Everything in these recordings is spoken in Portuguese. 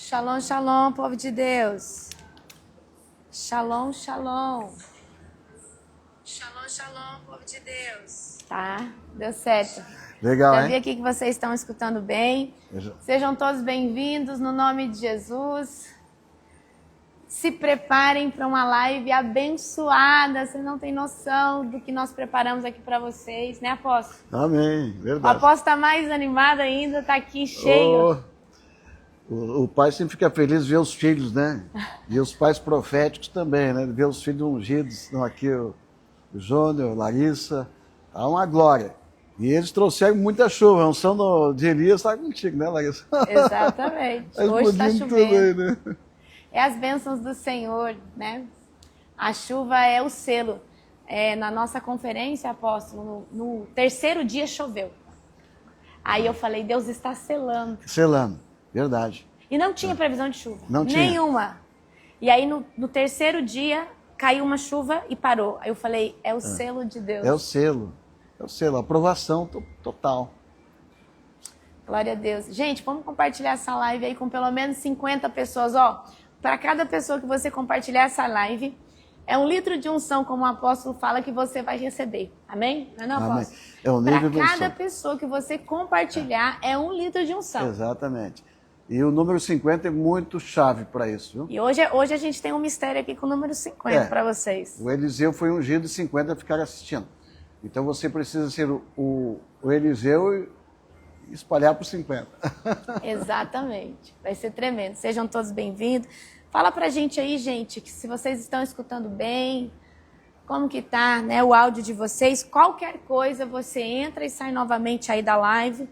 Shalom, shalom, povo de Deus. Shalom, shalom. Shalom, shalom, povo de Deus. Tá, deu certo. Legal, Já vi hein? aqui que vocês estão escutando bem. Sejam todos bem-vindos no nome de Jesus. Se preparem para uma live abençoada. Vocês não têm noção do que nós preparamos aqui para vocês, né, apóstolo? Amém, O verdade. apóstolo está mais animado ainda, está aqui cheio. O pai sempre fica feliz de ver os filhos, né? E os pais proféticos também, né? Ver os filhos ungidos. Estão aqui o Júnior, Larissa. Há uma glória. E eles trouxeram muita chuva. A unção de Elias está contigo, né, Larissa? Exatamente. Tá Hoje está explodindo chovendo. tudo aí, né? É as bênçãos do Senhor, né? A chuva é o selo. Na nossa conferência, apóstolo, no terceiro dia choveu. Aí eu falei, Deus está selando. Selando, verdade. E não tinha previsão de chuva. Não tinha. Nenhuma. E aí no terceiro dia caiu uma chuva e parou. Aí eu falei, é o selo de Deus. É o selo. É o selo, a aprovação total. Glória a Deus. Gente, vamos compartilhar essa live aí com pelo menos 50 pessoas. Ó, para cada pessoa que você compartilhar essa live, é 1 litro de unção, como o apóstolo fala, que você vai receber. Amém? Não é, não, Amém. apóstolo? É um nível Para de cada unção. pessoa que você compartilhar, é 1 litro de unção. Exatamente. E o número 50 é muito chave para isso, viu? E hoje a gente tem um mistério aqui com o número 50 para vocês. O Eliseu foi ungido e 50 ficaram assistindo. Então você precisa ser o Eliseu e espalhar para os 50. Exatamente. Vai ser tremendo. Sejam todos bem-vindos. Fala pra gente aí, gente, que se vocês estão escutando bem, como que tá, né, o áudio de vocês. Qualquer coisa, você entra e sai novamente aí da live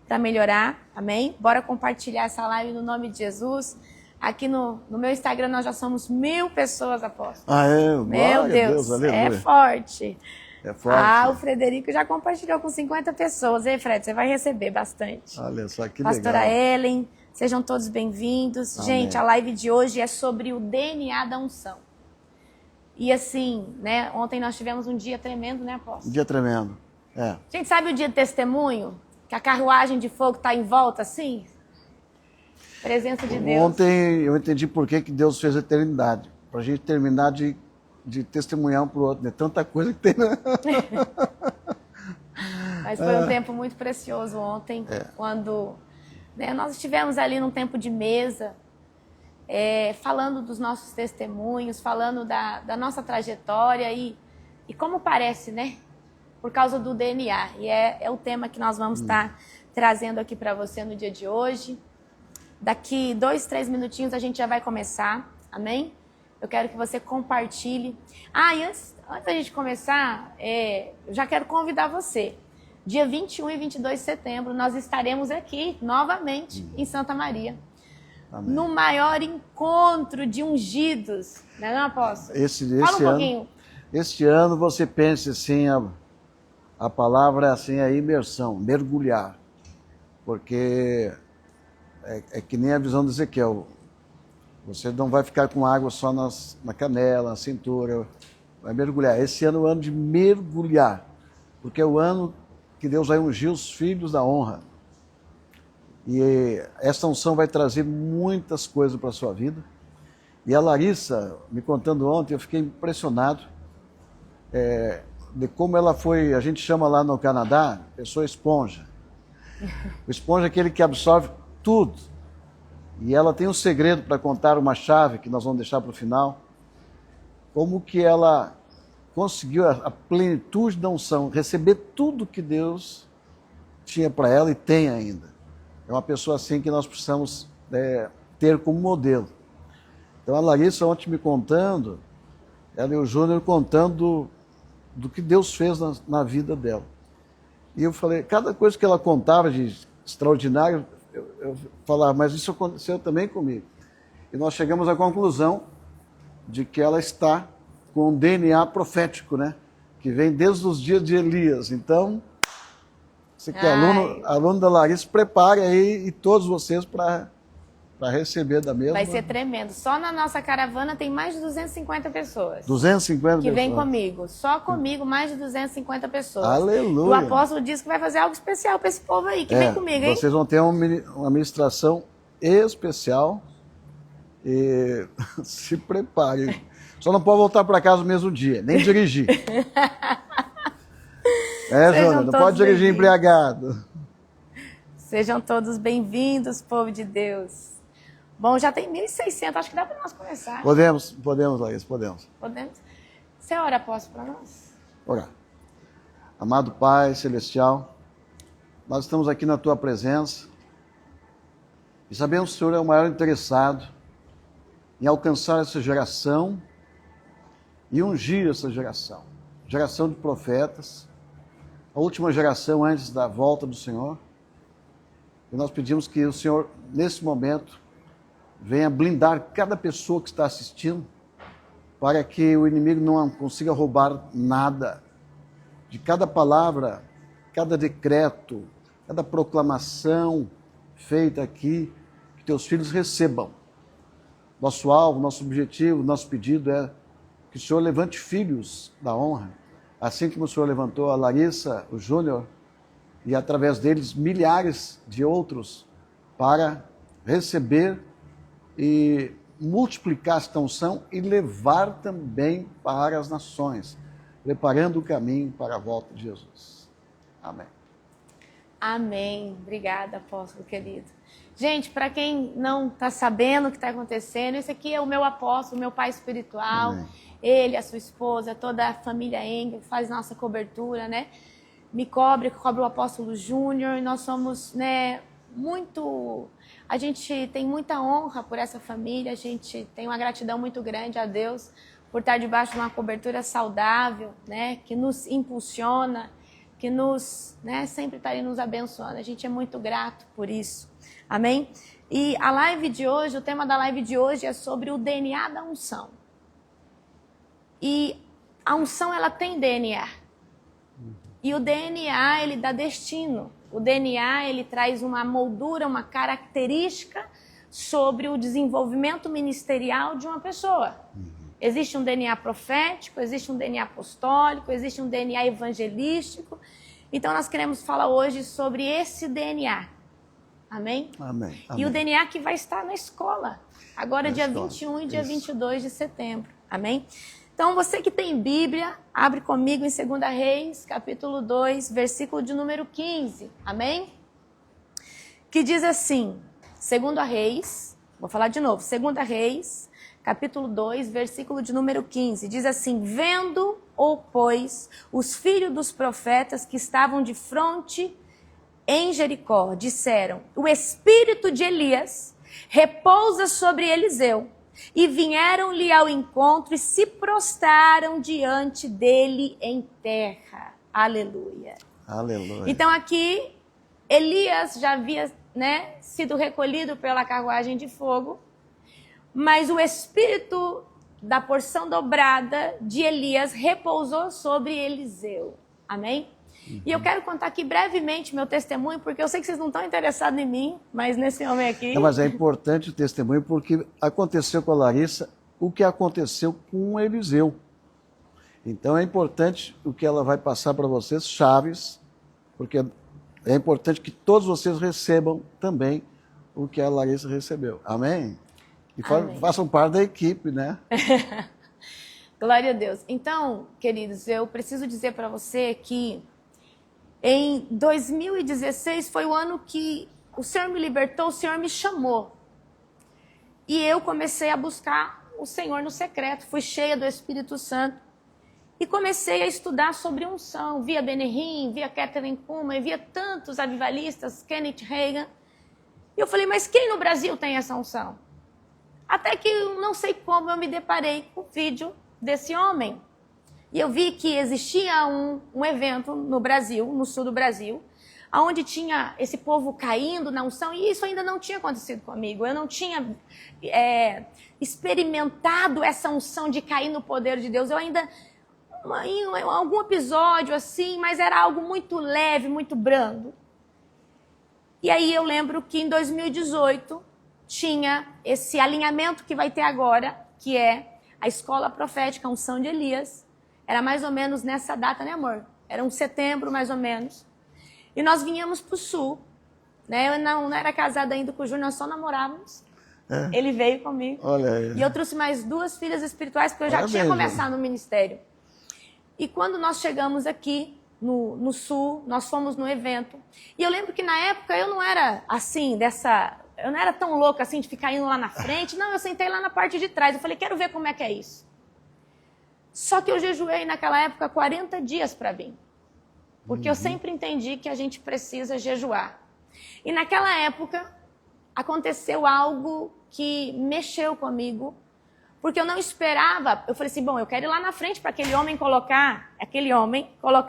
para melhorar, amém? Bora compartilhar essa live no nome de Jesus. Aqui no meu Instagram nós já somos 1000 pessoas, apóstolo. Ah, é? Meu Deus, aleluia. é forte. É forte. Ah, o Frederico já compartilhou com 50 pessoas. Ei, Fred, você vai receber bastante. Olha só que Pastora legal. Ellen, sejam todos bem-vindos. Amém. Gente, a live de hoje é sobre o DNA da unção. E assim, né, ontem nós tivemos um dia tremendo, né, Um apóstolo? dia tremendo. É. A gente sabe o dia do testemunho? Que a carruagem de fogo está em volta, assim? Presença de Deus. Ontem eu entendi por que Deus fez a eternidade. Para a gente terminar de testemunhar um para o outro. Né? Tanta coisa que tem, né? Mas foi um tempo muito precioso ontem, quando, né, nós estivemos ali num tempo de mesa, falando dos nossos testemunhos, falando da nossa trajetória e como parece, né? Por causa do DNA. E é o tema que nós vamos estar trazendo aqui para você no dia de hoje. Daqui 2, 3 minutinhos a gente já vai começar, amém? Eu quero que você compartilhe. E antes da gente começar, eu já quero convidar você. Dia 21 e 22 de setembro, nós estaremos aqui, novamente, em Santa Maria. Amém. No maior encontro de ungidos. Não é, não, apóstolo? Fala um pouquinho. Este ano você pense assim, a palavra assim, a imersão, mergulhar. Porque é que nem a visão de Ezequiel. Você não vai ficar com água só na canela, na cintura. Vai mergulhar. Esse ano é o ano de mergulhar. Porque é o ano que Deus vai ungir os filhos da honra. E essa unção vai trazer muitas coisas para a sua vida. E a Larissa, me contando ontem, eu fiquei impressionado de como ela foi, a gente chama lá no Canadá, pessoa esponja. O esponja é aquele que absorve tudo. E ela tem um segredo para contar, uma chave que nós vamos deixar para o final. Como que ela conseguiu a plenitude da unção, receber tudo que Deus tinha para ela e tem ainda. É uma pessoa assim que nós precisamos ter como modelo. Então a Larissa ontem me contando, ela e o Júnior contando do que Deus fez na vida dela. E eu falei, cada coisa que ela contava de extraordinário, eu falava, mas isso aconteceu também comigo. E nós chegamos à conclusão de que ela está com um DNA profético, né? Que vem desde os dias de Elias. Então, você que é aluno da Larissa, prepare aí e todos vocês para receber da mesma. Vai ser tremendo. Só na nossa caravana tem mais de 250 pessoas. 250 que vem pessoas. comigo. Só comigo, mais de 250 pessoas. Aleluia. O apóstolo disse que vai fazer algo especial para esse povo aí, que vem comigo, hein? Vocês vão ter uma ministração especial E se prepare. Só não pode voltar para casa no mesmo dia, nem dirigir. Júnior, não pode dirigir embriagado. Sejam todos bem-vindos, povo de Deus. Bom, já tem 1.600, acho que dá para nós começar. Podemos, Laís, podemos. Podemos? Você ora, apóstolo, para nós? Orar. Amado Pai Celestial, nós estamos aqui na Tua presença e sabemos que o Senhor é o maior interessado em alcançar essa geração e ungir essa geração. Geração de profetas, a última geração antes da volta do Senhor. E nós pedimos que o Senhor, nesse momento, venha blindar cada pessoa que está assistindo, para que o inimigo não consiga roubar nada de cada palavra, cada decreto, cada proclamação feita aqui, que teus filhos recebam. Nosso alvo, nosso objetivo, nosso pedido é que o Senhor levante filhos da honra, assim como o Senhor levantou a Larissa, o Júnior, e através deles milhares de outros, para receber e multiplicar esta unção e levar também para as nações, preparando o caminho para a volta de Jesus. Amém. Amém. Obrigada, apóstolo querido. Gente, para quem não está sabendo o que está acontecendo, esse aqui é o meu apóstolo, meu pai espiritual. Amém. Ele, a sua esposa, toda a família Engel, que faz nossa cobertura, né? Me cobre o apóstolo Júnior. Nós somos, né, muito... A gente tem muita honra por essa família, a gente tem uma gratidão muito grande a Deus por estar debaixo de uma cobertura saudável, né, que nos impulsiona, que nos, né, sempre está aí nos abençoando. A gente é muito grato por isso. Amém? E a live de hoje, o tema da live de hoje é sobre o DNA da unção. E a unção, ela tem DNA. E o DNA, ele dá destino. O DNA, ele traz uma moldura, uma característica sobre o desenvolvimento ministerial de uma pessoa. Existe um DNA profético, existe um DNA apostólico, existe um DNA evangelístico. Então, nós queremos falar hoje sobre esse DNA. Amém? Amém. E o DNA que vai estar na escola. Agora, dia 21 e dia 22 de setembro. Amém? Então, você que tem Bíblia, abre comigo em 2 Reis, capítulo 2, versículo de número 15. Amém? Que diz assim, 2 Reis, vou falar de novo, 2 Reis, capítulo 2, versículo de número 15. Diz assim, vendo, pois, os filhos dos profetas que estavam de fronte em Jericó, disseram, o espírito de Elias repousa sobre Eliseu. E vieram-lhe ao encontro e se prostraram diante dele em terra. Aleluia. Aleluia. Então aqui, Elias já havia, né, sido recolhido pela carruagem de fogo, mas o espírito da porção dobrada de Elias repousou sobre Eliseu. Amém? E eu quero contar aqui brevemente meu testemunho, porque eu sei que vocês não estão interessados em mim, mas nesse homem aqui... Não, mas é importante o testemunho, porque aconteceu com a Larissa o que aconteceu com o Eliseu. Então é importante o que ela vai passar para vocês, chaves, porque é importante que todos vocês recebam também o que a Larissa recebeu. Amém? E Amém. Façam parte da equipe, né? Glória a Deus. Então, queridos, eu preciso dizer para você que em 2016 foi o ano que o Senhor me libertou, o Senhor me chamou. E eu comecei a buscar o Senhor no secreto, fui cheia do Espírito Santo. E comecei a estudar sobre unção. Via Benny Hinn, via Catherine Kuhlman, via tantos avivalistas, Kenneth Hagin. E eu falei, mas quem no Brasil tem essa unção? Até que eu não sei como eu me deparei com o vídeo desse homem. E eu vi que existia um evento no Brasil, no sul do Brasil, onde tinha esse povo caindo na unção, e isso ainda não tinha acontecido comigo. Eu não tinha experimentado essa unção de cair no poder de Deus. Eu ainda, em algum episódio assim, mas era algo muito leve, muito brando. E aí eu lembro que em 2018 tinha esse alinhamento que vai ter agora, que é a escola profética, a unção de Elias. Era mais ou menos nessa data, né, amor? Era um setembro, mais ou menos. E nós vinhamos para o sul, né? Eu não era casada ainda com o Júnior, nós só namorávamos. Ele veio comigo. Olha aí. E eu trouxe mais 2 filhas espirituais, porque eu já tinha começado no ministério. E quando nós chegamos aqui no Sul, nós fomos no evento. E eu lembro que na época eu não era assim, eu não era tão louca assim de ficar indo lá na frente. Não, eu sentei lá na parte de trás. Eu falei, quero ver como é que é isso. Só que eu jejuei naquela época 40 dias para vir. Porque eu sempre entendi que a gente precisa jejuar. E naquela época aconteceu algo que mexeu comigo, porque eu não esperava. Eu falei assim, bom, eu quero ir lá na frente para aquele homem colocar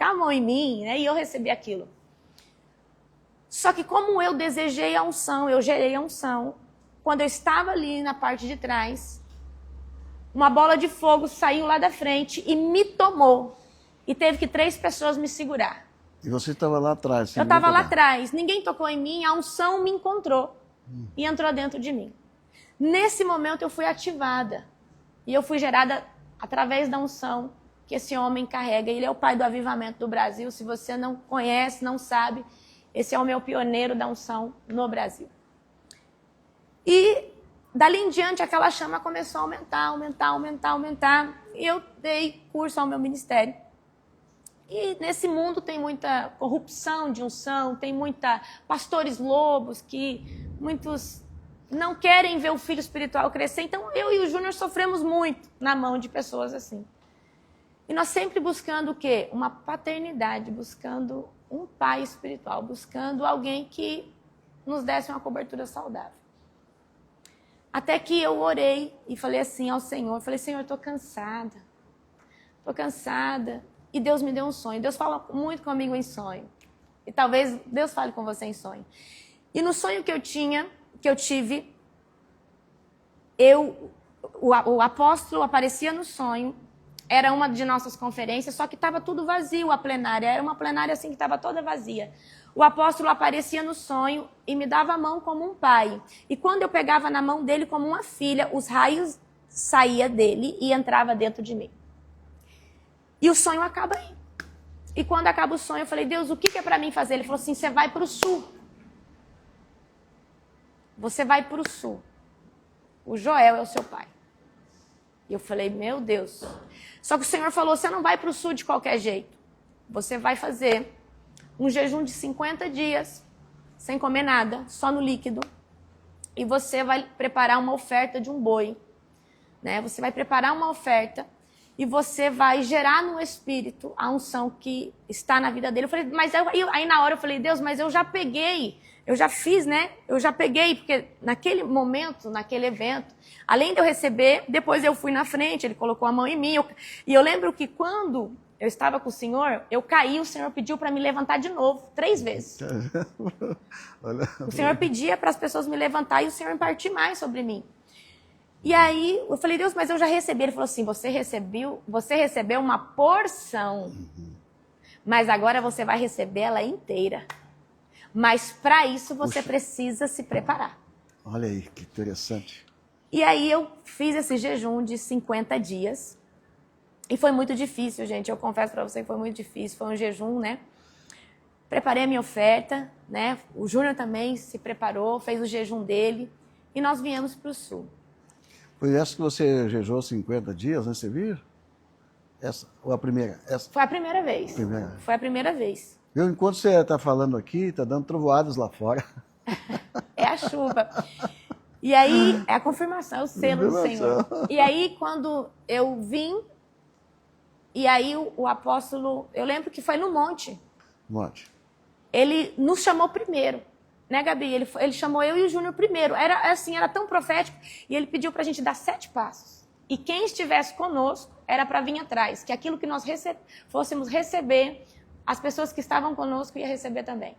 a mão em mim, né, e eu receber aquilo. Só que como eu desejei a unção, eu gerei a unção, quando eu estava ali na parte de trás, uma bola de fogo saiu lá da frente e me tomou. E teve que 3 pessoas me segurar. E você estava lá atrás? Eu estava lá atrás, ninguém tocou em mim, a unção me encontrou e entrou dentro de mim. Nesse momento eu fui ativada e eu fui gerada através da unção que esse homem carrega. Ele é o pai do avivamento do Brasil. Se você não conhece, não sabe, esse homem é o pioneiro da unção no Brasil. E dali em diante aquela chama começou a aumentar. E eu dei curso ao meu ministério. E nesse mundo tem muita corrupção de unção, tem muita pastores lobos que muitos não querem ver o filho espiritual crescer. Então eu e o Júnior sofremos muito na mão de pessoas assim. E nós sempre buscando o quê? Uma paternidade, buscando um pai espiritual, buscando alguém que nos desse uma cobertura saudável. Até que eu orei e falei assim ao Senhor, Senhor, eu estou cansada. E Deus me deu um sonho. Deus fala muito comigo em sonho. E talvez Deus fale com você em sonho. E no sonho que eu tive, o apóstolo aparecia no sonho. Era uma de nossas conferências, só que estava tudo vazio a plenária. Era uma plenária assim que estava toda vazia. O apóstolo aparecia no sonho e me dava a mão como um pai. E quando eu pegava na mão dele como uma filha, os raios saíam dele e entravam dentro de mim. E o sonho acaba aí. E quando acaba o sonho, eu falei, Deus, o que é para mim fazer? Ele falou assim, você vai para o sul. Você vai para o sul. O Joel é o seu pai. E eu falei, meu Deus. Só que o Senhor falou, você não vai para o sul de qualquer jeito. Você vai fazer um jejum de 50 dias, sem comer nada, só no líquido. E você vai preparar uma oferta de um boi. Né? Você vai preparar uma oferta e você vai gerar no Espírito a unção que está na vida dele. Eu falei, mas aí na hora eu falei, Deus, mas eu já peguei, eu já fiz, né? Eu já peguei, porque naquele momento, naquele evento, além de eu receber, depois eu fui na frente, ele colocou a mão em mim. E eu lembro que quando eu estava com o Senhor, eu caí, o Senhor pediu para me levantar de novo, 3 vezes. O Senhor pedia para as pessoas me levantar e o Senhor impartir mais sobre mim. E aí eu falei, Deus, mas eu já recebi. Ele falou assim, você recebeu uma porção, mas agora você vai receber ela inteira. Mas para isso você precisa se preparar. Olha aí, que interessante. E aí eu fiz esse jejum de 50 dias. E foi muito difícil, gente. Eu confesso para você que foi muito difícil. Foi um jejum, né? Preparei a minha oferta, né? O Júnior também se preparou, fez o jejum dele. E nós viemos para o sul. Foi essa que você jejuou 50 dias, né? Você viu? Essa, ou a primeira? Essa? Foi a primeira vez. Foi a primeira vez. Enquanto você está falando aqui, está dando trovoadas lá fora. É a chuva. E aí, é a confirmação, é o selo do Senhor. E aí, quando eu vim, e aí o apóstolo, eu lembro que foi no monte. Ele nos chamou primeiro. Né, Gabi? Ele chamou eu e o Júnior primeiro. Era assim, era tão profético. E ele pediu para a gente dar 7 passos. E quem estivesse conosco era para vir atrás. Que aquilo que nós fôssemos receber, as pessoas que estavam conosco iam receber também.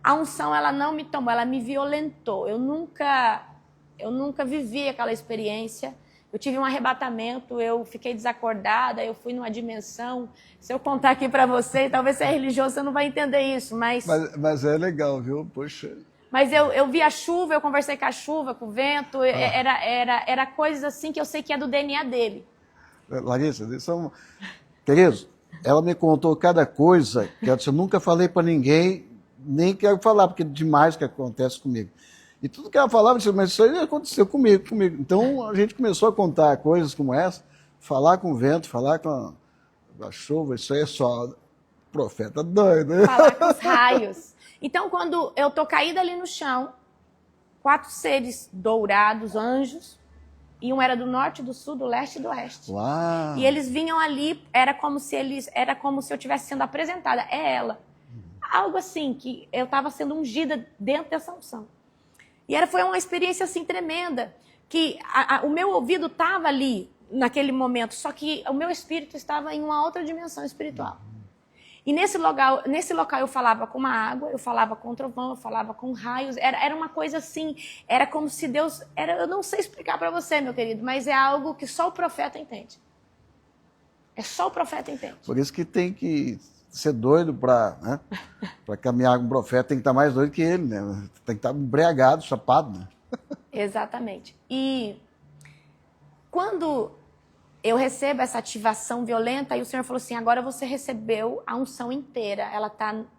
A unção, ela não me tomou, ela me violentou. Eu nunca vivi aquela experiência. Eu tive um arrebatamento, eu fiquei desacordada, eu fui numa dimensão. Se eu contar aqui para você, talvez você é religioso, você não vai entender isso, mas é legal, viu? Poxa. Mas eu vi a chuva, eu conversei com a chuva, com o vento, era coisas assim que eu sei que é do DNA dele. Larissa, queridos, ela me contou cada coisa que eu nunca falei para ninguém, nem quero falar, porque é demais que acontece comigo. E tudo que ela falava, eu disse, mas isso aí aconteceu comigo. Então a gente começou a contar coisas como essa, falar com o vento, falar com a chuva, isso aí é só profeta doido. Falar com os raios. Então, quando eu tô caída ali no chão, 4 seres dourados, anjos, e um era do norte, do sul, do leste e do oeste. Uau. E eles vinham ali, era como se eu estivesse sendo apresentada. É ela. Algo assim, que eu estava sendo ungida dentro dessa unção. E foi uma experiência assim tremenda, que o meu ouvido estava ali naquele momento, só que o meu espírito estava em uma outra dimensão espiritual. E nesse local eu falava com uma água, eu falava com trovão, eu falava com raios, era uma coisa assim, era como se Deus... eu não sei explicar para você, meu querido, mas é algo que só o profeta entende. É só o profeta entende. Por isso que tem que ser doido para, né? Para caminhar com o profeta, tem que estar mais doido que ele, né? Tem que estar embriagado, chapado, né? Exatamente. E quando eu recebo essa ativação violenta, e o Senhor falou assim, agora você recebeu a unção inteira,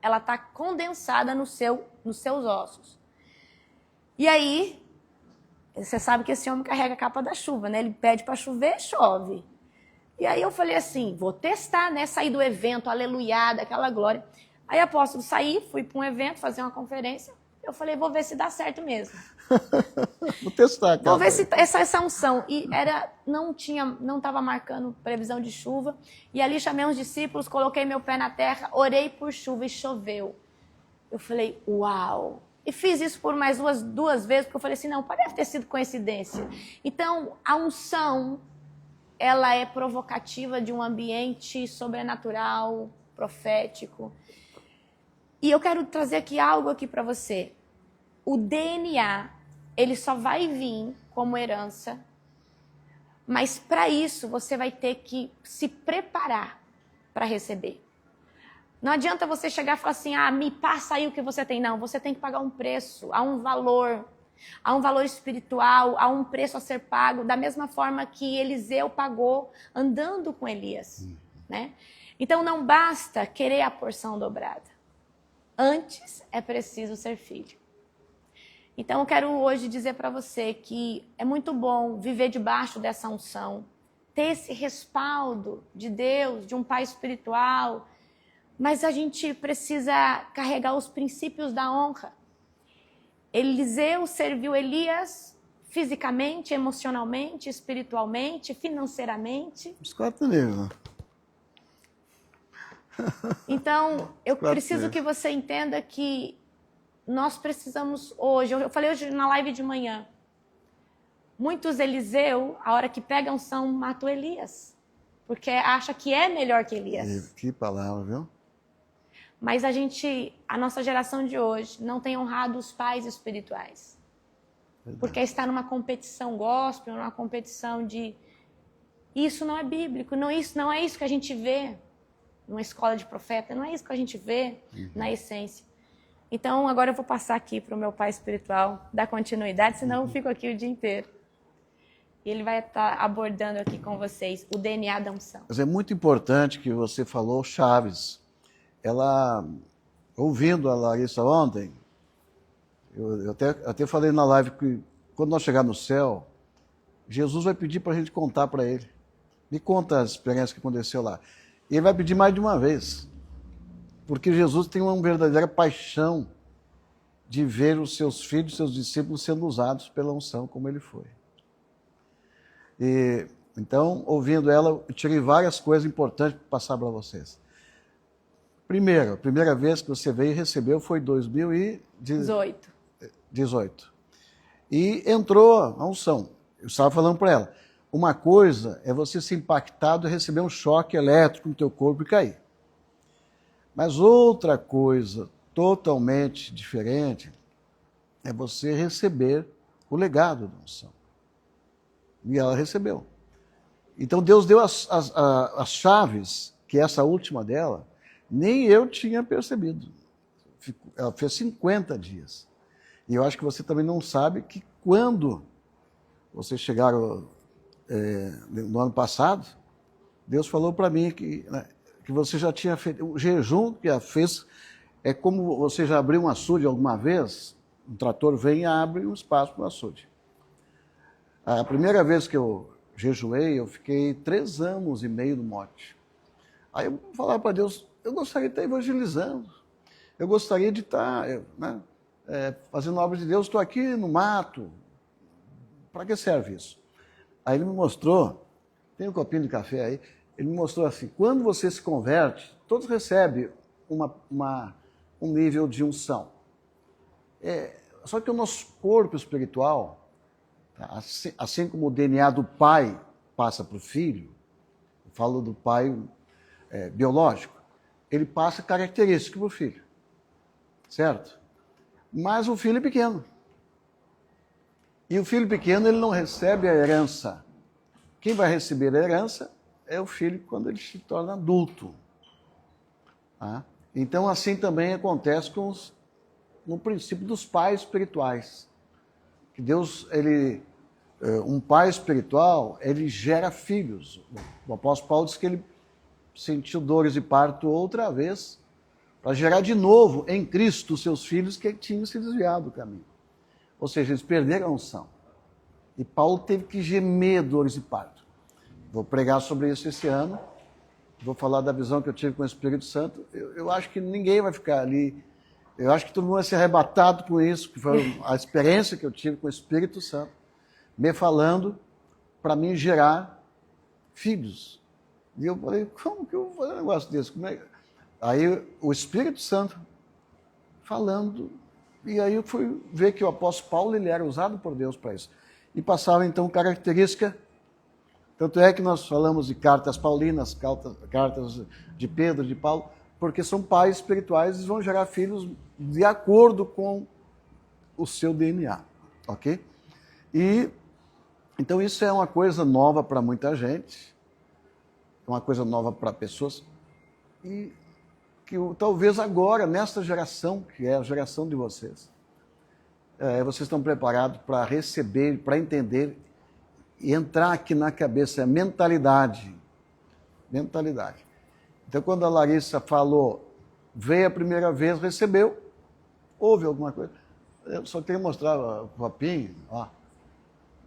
ela tá condensada nos seus ossos. E aí, você sabe que esse homem carrega a capa da chuva, né? Ele pede para chover, chove. E aí eu falei assim, vou testar, né? Sair do evento, aleluiada, aquela glória. Aí, apóstolo, saí, fui para um evento, fazer uma conferência. Eu falei, vou ver se dá certo mesmo. Vou testar, cara. Vou ver se essa unção. E não estava marcando previsão de chuva. E ali chamei uns discípulos, coloquei meu pé na terra, orei por chuva e choveu. Eu falei, uau! E fiz isso por mais duas vezes, porque eu falei assim, não, pode ter sido coincidência. Então, a unção, ela é provocativa de um ambiente sobrenatural, profético. E eu quero trazer aqui algo aqui para você. O DNA, ele só vai vir como herança, mas para isso você vai ter que se preparar para receber. Não adianta você chegar e falar assim, me passa aí o que você tem. Não, você tem que pagar um preço, há um valor espiritual, há um preço a ser pago, da mesma forma que Eliseu pagou andando com Elias, né? Então não basta querer a porção dobrada. Antes é preciso ser filho. Então eu quero hoje dizer para você que é muito bom viver debaixo dessa unção, ter esse respaldo de Deus, de um pai espiritual, mas a gente precisa carregar os princípios da honra. Eliseu serviu Elias fisicamente, emocionalmente, espiritualmente, financeiramente. Os 4 níveis, né? Então, eu preciso que você entenda que nós precisamos hoje, eu falei hoje na live de manhã, muitos Eliseu, a hora que pegam unção, matam Elias, porque acha que é melhor que Elias. Que palavra, viu? Mas a nossa geração de hoje não tem honrado os pais espirituais. Verdade. Porque está numa competição gospel, numa competição de... Isso não é bíblico, não é isso que a gente vê numa escola de profeta, não é isso que a gente vê na essência. Então, agora eu vou passar aqui para o meu pai espiritual, dar continuidade, senão eu fico aqui o dia inteiro. E ele vai estar abordando aqui com vocês o DNA da unção. Mas é muito importante que você falou chaves. Ela, ouvindo a Larissa ontem, eu até falei na live que quando nós chegar no céu, Jesus vai pedir para a gente contar para ele. Me conta as experiências que aconteceu lá. E ele vai pedir mais de uma vez. Porque Jesus tem uma verdadeira paixão de ver os seus filhos, seus discípulos sendo usados pela unção como ele foi. E, então, ouvindo ela, eu tirei várias coisas importantes para passar para vocês. Primeiro, a primeira vez que você veio e recebeu foi em 2018. E entrou a unção. Eu estava falando para ela, uma coisa é você ser impactado e receber um choque elétrico no teu corpo e cair. Mas outra coisa totalmente diferente é você receber o legado da unção. E ela recebeu. Então Deus deu as chaves, que essa última dela, nem eu tinha percebido. Ela fez 50 dias. E eu acho que você também não sabe que quando vocês chegaram no ano passado, Deus falou para mim que você já tinha feito, o jejum que ela fez, é como você já abriu um açude alguma vez, Um trator vem e abre um espaço para o açude. A primeira vez que eu jejuei, eu fiquei 3 anos e meio no monte. Aí eu falava para Deus, eu gostaria de estar evangelizando, eu gostaria de estar fazendo a obra de Deus, estou aqui no mato, para que serve isso? Aí ele me mostrou, tem um copinho de café aí, ele me mostrou assim, quando você se converte, todos recebem um nível de unção. Só que o nosso corpo espiritual, assim como o DNA do pai passa para o filho, eu falo do pai biológico, ele passa características para o filho, certo? Mas o filho é pequeno. E o filho pequeno, ele não recebe a herança. Quem vai receber a herança é o filho quando ele se torna adulto. Tá? Então, assim também acontece no princípio dos pais espirituais. Que Deus, um pai espiritual, ele gera filhos. O apóstolo Paulo diz que ele sentiu dores de parto outra vez, para gerar de novo em Cristo os seus filhos que tinham se desviado do caminho. Ou seja, eles perderam a unção. E Paulo teve que gemer dores de parto. Vou pregar sobre isso esse ano. Vou falar da visão que eu tive com o Espírito Santo. Eu acho que ninguém vai ficar ali. Eu acho que todo mundo vai ser arrebatado com isso, que foi a experiência que eu tive com o Espírito Santo, me falando para mim gerar filhos. E eu falei, como que eu vou fazer um negócio desse? Aí o Espírito Santo falando, e aí eu fui ver que o apóstolo Paulo ele era usado por Deus para isso. E passava então característica, tanto é que nós falamos de cartas paulinas, cartas de Pedro, de Paulo, porque são pais espirituais e vão gerar filhos de acordo com o seu DNA, ok? E então isso é uma coisa nova para muita gente, uma coisa nova para pessoas, e que talvez agora, nesta geração, que é a geração de vocês, vocês estão preparados para receber, para entender e entrar aqui na cabeça, mentalidade. Mentalidade. Então, quando a Larissa falou, veio a primeira vez, recebeu, houve alguma coisa. Eu só queria mostrar o copinho, ó.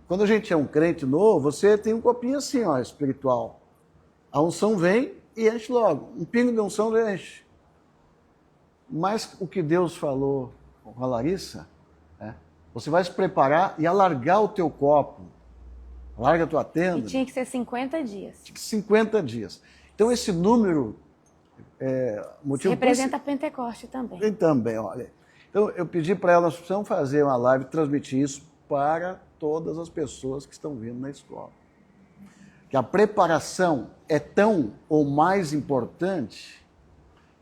Quando a gente é um crente novo, você tem um copinho assim, ó, espiritual. A unção vem e enche logo. Um pingo de unção enche. Mas o que Deus falou com a Larissa, você vai se preparar e alargar o teu copo. Larga a tua tenda. E tinha que ser 50 dias. Tinha que ser 50 dias. Então esse número representa a Pentecoste também. E também, olha. Então eu pedi para ela, nós precisamos fazer uma live, transmitir isso para todas as pessoas que estão vindo na escola. Que a preparação é tão ou mais importante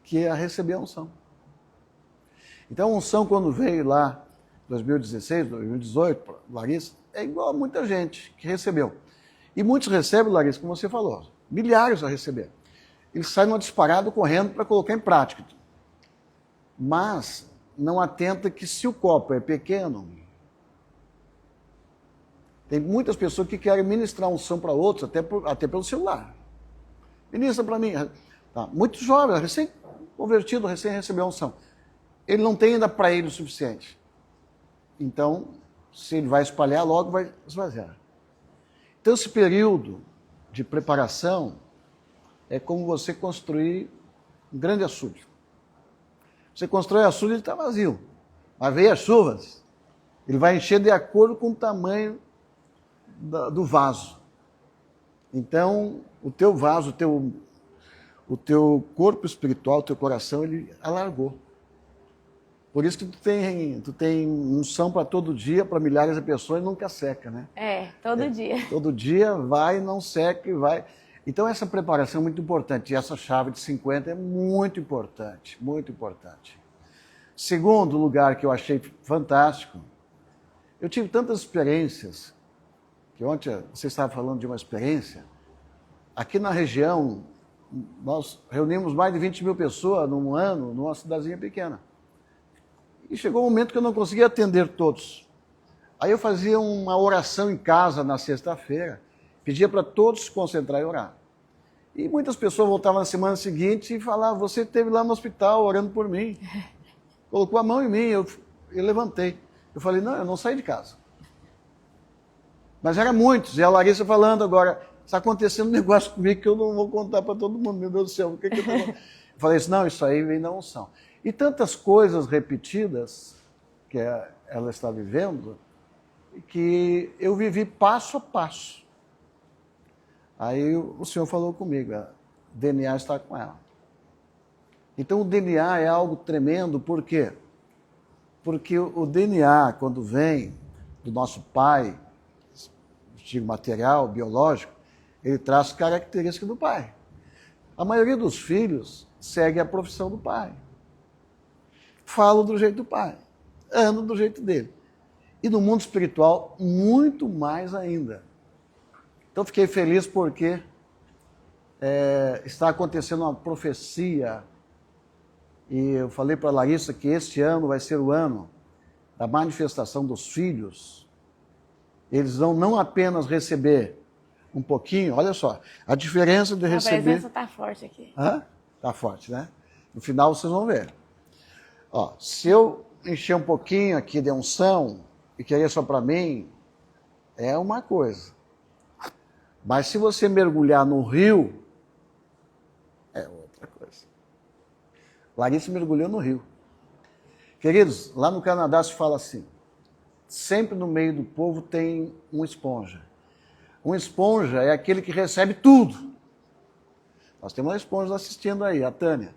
que a receber a unção. Então a unção quando veio lá, 2016, 2018, Larissa, é igual a muita gente que recebeu. E muitos recebem, Larissa, como você falou, milhares a receber. Eles saem numa disparada correndo para colocar em prática. Mas não atenta que se o copo é pequeno, tem muitas pessoas que querem ministrar unção para outros, até pelo celular. Ministra para mim. Tá. Muitos jovens, recém-convertido, recém-recebeu a unção. Ele não tem ainda para ele o suficiente. Então, se ele vai espalhar, logo vai esvaziar. Então, esse período de preparação é como você construir um grande açude. Você constrói açude, ele está vazio. Mas veio as chuvas, ele vai encher de acordo com o tamanho do vaso. Então, o teu vaso, o teu corpo espiritual, o teu coração, ele alargou. Por isso que tu tem unção para todo dia, para milhares de pessoas e nunca seca, né? Todo dia. Todo dia vai, não seca e vai. Então essa preparação é muito importante. E essa chave de 50 é muito importante, muito importante. Segundo lugar que eu achei fantástico, eu tive tantas experiências, que ontem você estava falando de uma experiência, aqui na região, nós reunimos mais de 20 mil pessoas num ano, numa cidadezinha pequena. E chegou um momento que eu não conseguia atender todos. Aí eu fazia uma oração em casa na sexta-feira, pedia para todos se concentrar e orar. E muitas pessoas voltavam na semana seguinte e falavam, você esteve lá no hospital orando por mim. Colocou a mão em mim, eu levantei. Eu falei, não, eu não saí de casa. Mas eram muitos. E a Larissa falando agora, está acontecendo um negócio comigo que eu não vou contar para todo mundo. Meu Deus do céu, o que eu tô... Eu falei assim, não, isso aí vem da unção. E tantas coisas repetidas que ela está vivendo, que eu vivi passo a passo. Aí o Senhor falou comigo, o DNA está com ela. Então o DNA é algo tremendo, por quê? Porque o DNA, quando vem do nosso pai, digo, material, biológico, ele traz características do pai. A maioria dos filhos segue a profissão do pai. Falam do jeito do pai, andam do jeito dele. E no mundo espiritual, muito mais ainda. Então fiquei feliz porque está acontecendo uma profecia. E eu falei para a Larissa que este ano vai ser o ano da manifestação dos filhos. Eles vão não apenas receber um pouquinho, olha só, a diferença de receber... A presença está forte aqui. Está forte, né? No final vocês vão ver. Ó, se eu encher um pouquinho aqui de unção e querer só para mim, é uma coisa. Mas se você mergulhar no rio, é outra coisa. Larissa mergulhou no rio. Queridos, lá no Canadá se fala assim, sempre no meio do povo tem um esponja. Um esponja é aquele que recebe tudo. Nós temos uma esponja assistindo aí, a Tânia.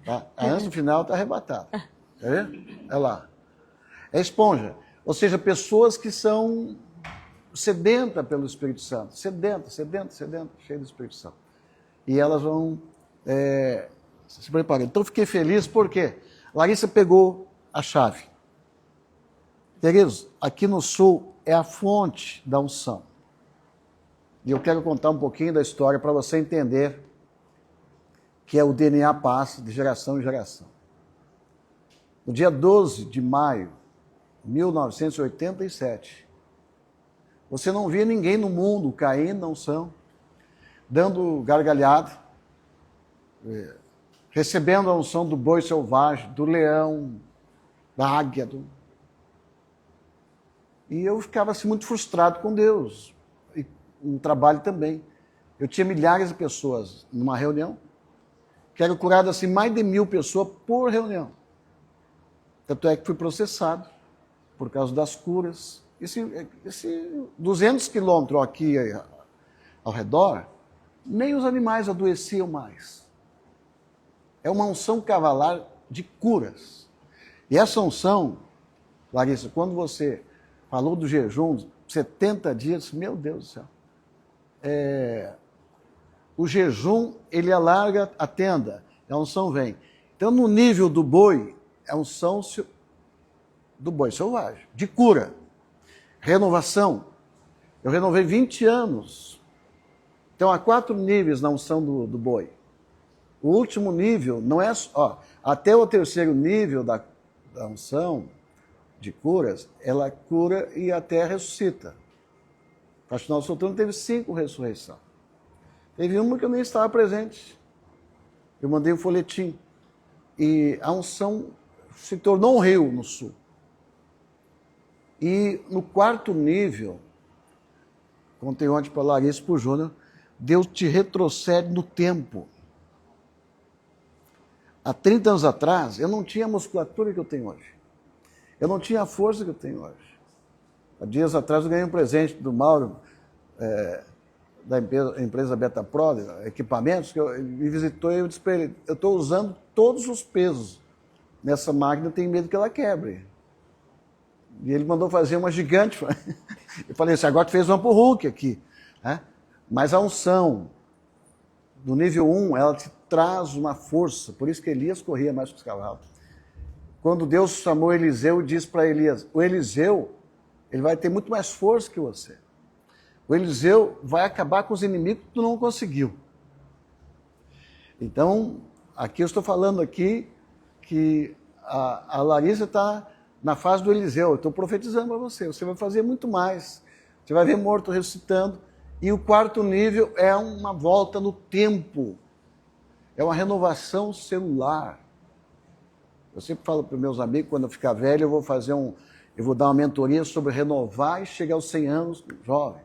Tá? Antes do final está arrebatada. Quer ver? Olha lá. É esponja. Ou seja, pessoas que são sedentas pelo Espírito Santo. Sedentas, cheio do Espírito Santo. E elas vão se preparando. Então, fiquei feliz porque Larissa pegou a chave. Queridos, aqui no Sul é a fonte da unção. E eu quero contar um pouquinho da história para você entender que é o DNA passa de geração em geração. No dia 12 de maio de 1987, você não via ninguém no mundo caindo na unção, dando gargalhada, recebendo a unção do boi selvagem, do leão, da águia. E eu ficava assim, muito frustrado com Deus, e no trabalho também. Eu tinha milhares de pessoas numa reunião, que eram curadas assim, mais de 1000 pessoas por reunião. Tanto é que fui processado por causa das curas. Esse 200 quilômetros aqui ao redor, nem os animais adoeciam mais. É uma unção cavalar de curas. E essa unção, Larissa, quando você falou do jejum, 70 dias, meu Deus do céu. O jejum, ele alarga a tenda, a unção vem. Então, no nível do boi, é a unção do boi selvagem, de cura, renovação. Eu renovei 20 anos. Então, há 4 níveis na unção do boi. O último nível não é só... até o 3º nível da unção de curas, ela cura e até ressuscita. O Faxinal Soltano teve 5 ressurreições. Teve uma que eu nem estava presente. Eu mandei um folhetim. E a unção se tornou um rio no Sul. E no 4º nível, contei ontem para a Larissa e para o Júnior, Deus te retrocede no tempo. Há 30 anos atrás, eu não tinha a musculatura que eu tenho hoje. Eu não tinha a força que eu tenho hoje. Há dias atrás eu ganhei um presente do Mauro, da empresa Beta Pro, equipamentos, que me visitou e eu disse para ele, eu estou usando todos os pesos nessa máquina, eu tenho medo que ela quebre. E ele mandou fazer uma gigante. Eu falei assim, agora tu fez uma pro Hulk aqui. Né? Mas a unção do nível 1, ela te traz uma força, por isso que Elias corria mais que os cavalos. Quando Deus chamou Eliseu, disse para Elias, o Eliseu, ele vai ter muito mais força que você. O Eliseu vai acabar com os inimigos que tu não conseguiu. Então, aqui eu estou falando aqui que a Larissa está na fase do Eliseu. Eu estou profetizando para você. Você vai fazer muito mais. Você vai ver morto ressuscitando. E o 4º nível é uma volta no tempo. É uma renovação celular. Eu sempre falo para os meus amigos, quando eu ficar velho, eu vou fazer Eu vou dar uma mentoria sobre renovar e chegar aos 100 anos jovem.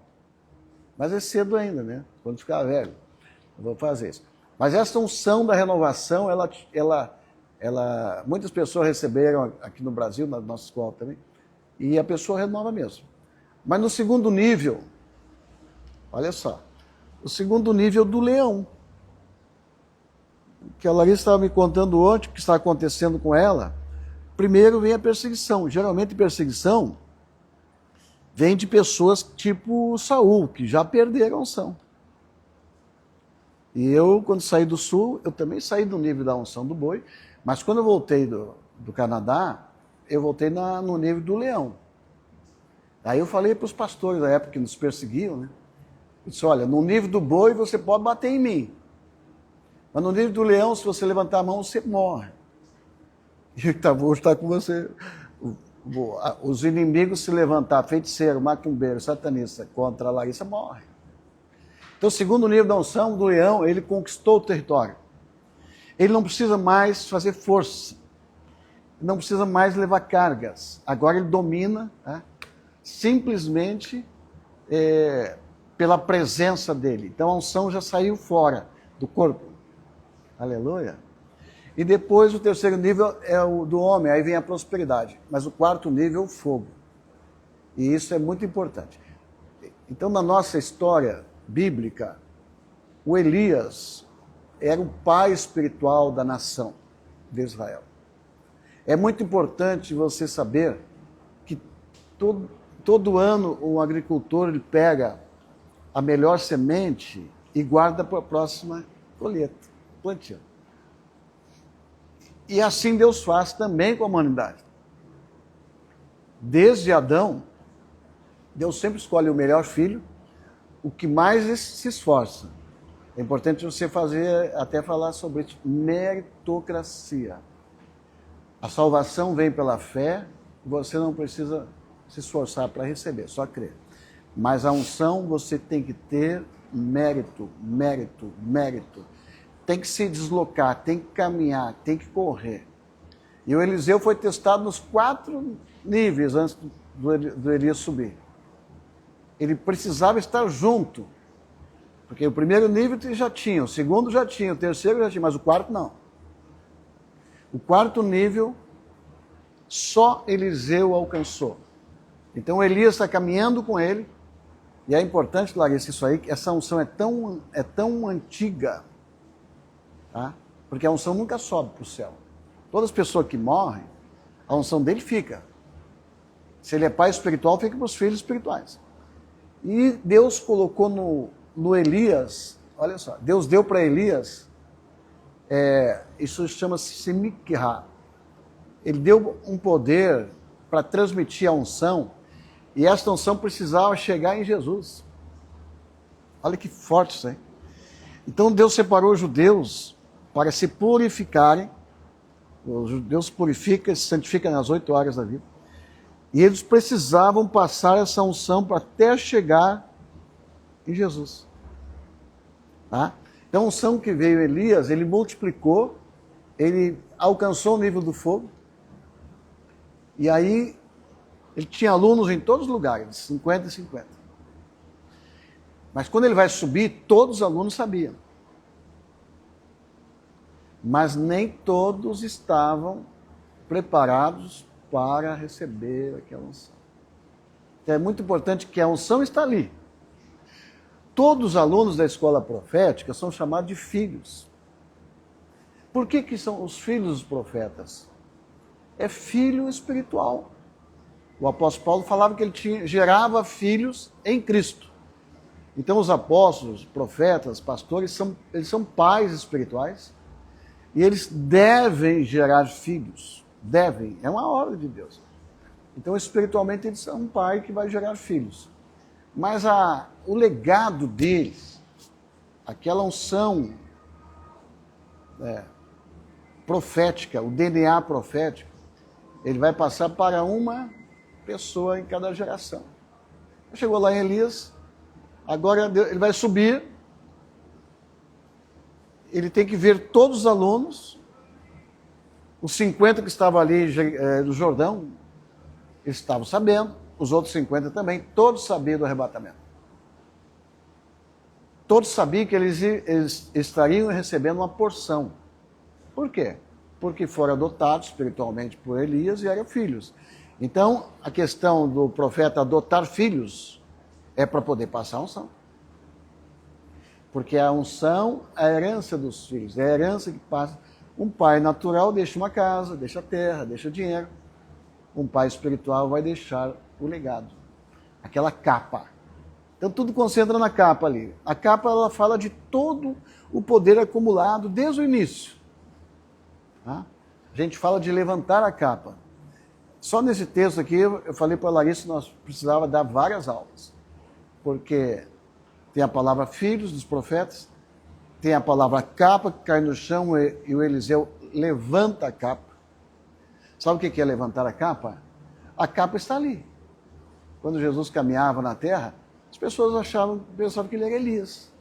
Mas é cedo ainda, né? Quando ficar velho, eu vou fazer isso. Mas essa unção da renovação, muitas pessoas receberam aqui no Brasil, na nossa escola também, e a pessoa renova mesmo. Mas no segundo nível, olha só, o segundo nível do leão, que a Larissa estava me contando ontem, o que está acontecendo com ela. Primeiro vem a perseguição. Geralmente perseguição vem de pessoas tipo Saul, que já perderam a unção. E eu, quando saí do sul, eu também saí do nível da unção do boi, mas quando eu voltei do Canadá, eu voltei no nível do leão. Aí eu falei para os pastores da época que nos perseguiam, né? Eu disse, olha, no nível do boi você pode bater em mim, mas no nível do leão, se você levantar a mão, você morre. E hoje está com você. Os inimigos se levantar, feiticeiro, macumbeiro, satanista, contra a Larissa, morre. Então, segundo o nível da unção do leão, ele conquistou o território. Ele não precisa mais fazer força. Não precisa mais levar cargas. Agora ele domina, né, simplesmente pela presença dele. Então a unção já saiu fora do corpo. Aleluia. E depois o terceiro nível é o do homem, aí vem a prosperidade. Mas o quarto nível é o fogo. E isso é muito importante. Então, na nossa história bíblica, o Elias era o pai espiritual da nação de Israel. É muito importante você saber que todo ano o agricultor ele pega a melhor semente e guarda para a próxima colheita, plantio. E assim Deus faz também com a humanidade. Desde Adão, Deus sempre escolhe o melhor filho, o que mais se esforça. É importante você até falar sobre isso, meritocracia. A salvação vem pela fé, você não precisa se esforçar para receber, só crer. Mas a unção você tem que ter mérito. Tem que se deslocar, tem que caminhar, tem que correr. E o Eliseu foi testado nos 4 níveis antes do Elias subir. Ele precisava estar junto. Porque o primeiro nível já tinha, o segundo já tinha, o terceiro já tinha, mas o quarto não. O quarto nível, só Eliseu alcançou. Então Elias está caminhando com ele, e é importante, Larissa, isso aí, que essa unção é tão antiga, tá? Porque a unção nunca sobe para o céu. Todas as pessoas que morrem, a unção dele fica. Se ele é pai espiritual, fica para os filhos espirituais. E Deus colocou no Elias, olha só, Deus deu para Elias, isso chama-se Semikra. Ele deu um poder para transmitir a unção, e esta unção precisava chegar em Jesus. Olha que forte isso aí. Então Deus separou os judeus para se purificarem. Os judeus se purificam, se santificam nas 8 horas da vida. E eles precisavam passar essa unção para até chegar em Jesus. Tá? Então a unção que veio Elias, ele multiplicou, ele alcançou o nível do fogo. E aí ele tinha alunos em todos os lugares, 50 e 50. Mas quando ele vai subir, todos os alunos sabiam. Mas nem todos estavam preparados para receber aquela unção. Então é muito importante que a unção está ali. Todos os alunos da escola profética são chamados de filhos. Por que são os filhos dos profetas? É filho espiritual. O apóstolo Paulo falava que ele gerava filhos em Cristo. Então os apóstolos, profetas, pastores, eles são pais espirituais e eles devem gerar filhos. Devem, é uma ordem de Deus. Então espiritualmente eles são um pai que vai gerar filhos. Mas o legado deles, aquela unção profética, o DNA profético, ele vai passar para uma pessoa em cada geração. Chegou lá em Elias, agora ele vai subir, ele tem que ver todos os alunos, os 50 que estavam ali no Jordão, estavam sabendo, os outros 50 também, todos sabiam do arrebatamento. Todos sabiam que eles estariam recebendo uma porção. Por quê? Porque foram adotados espiritualmente por Elias e eram filhos. Então, a questão do profeta adotar filhos é para poder passar a unção. Porque a unção é a herança dos filhos, é a herança que passa. Um pai natural deixa uma casa, deixa terra, deixa dinheiro. Um pai espiritual vai deixar o legado, aquela capa. Então tudo concentra na capa ali. A capa, ela fala de todo o poder acumulado desde o início. Tá? A gente fala de levantar a capa. Só nesse texto aqui, eu falei para a Larissa que nós precisávamos dar várias aulas. Porque tem a palavra filhos dos profetas, tem a palavra capa que cai no chão e o Eliseu levanta a capa. Sabe o que é levantar a capa? A capa está ali. Quando Jesus caminhava na terra, as pessoas pensavam que ele era Elias.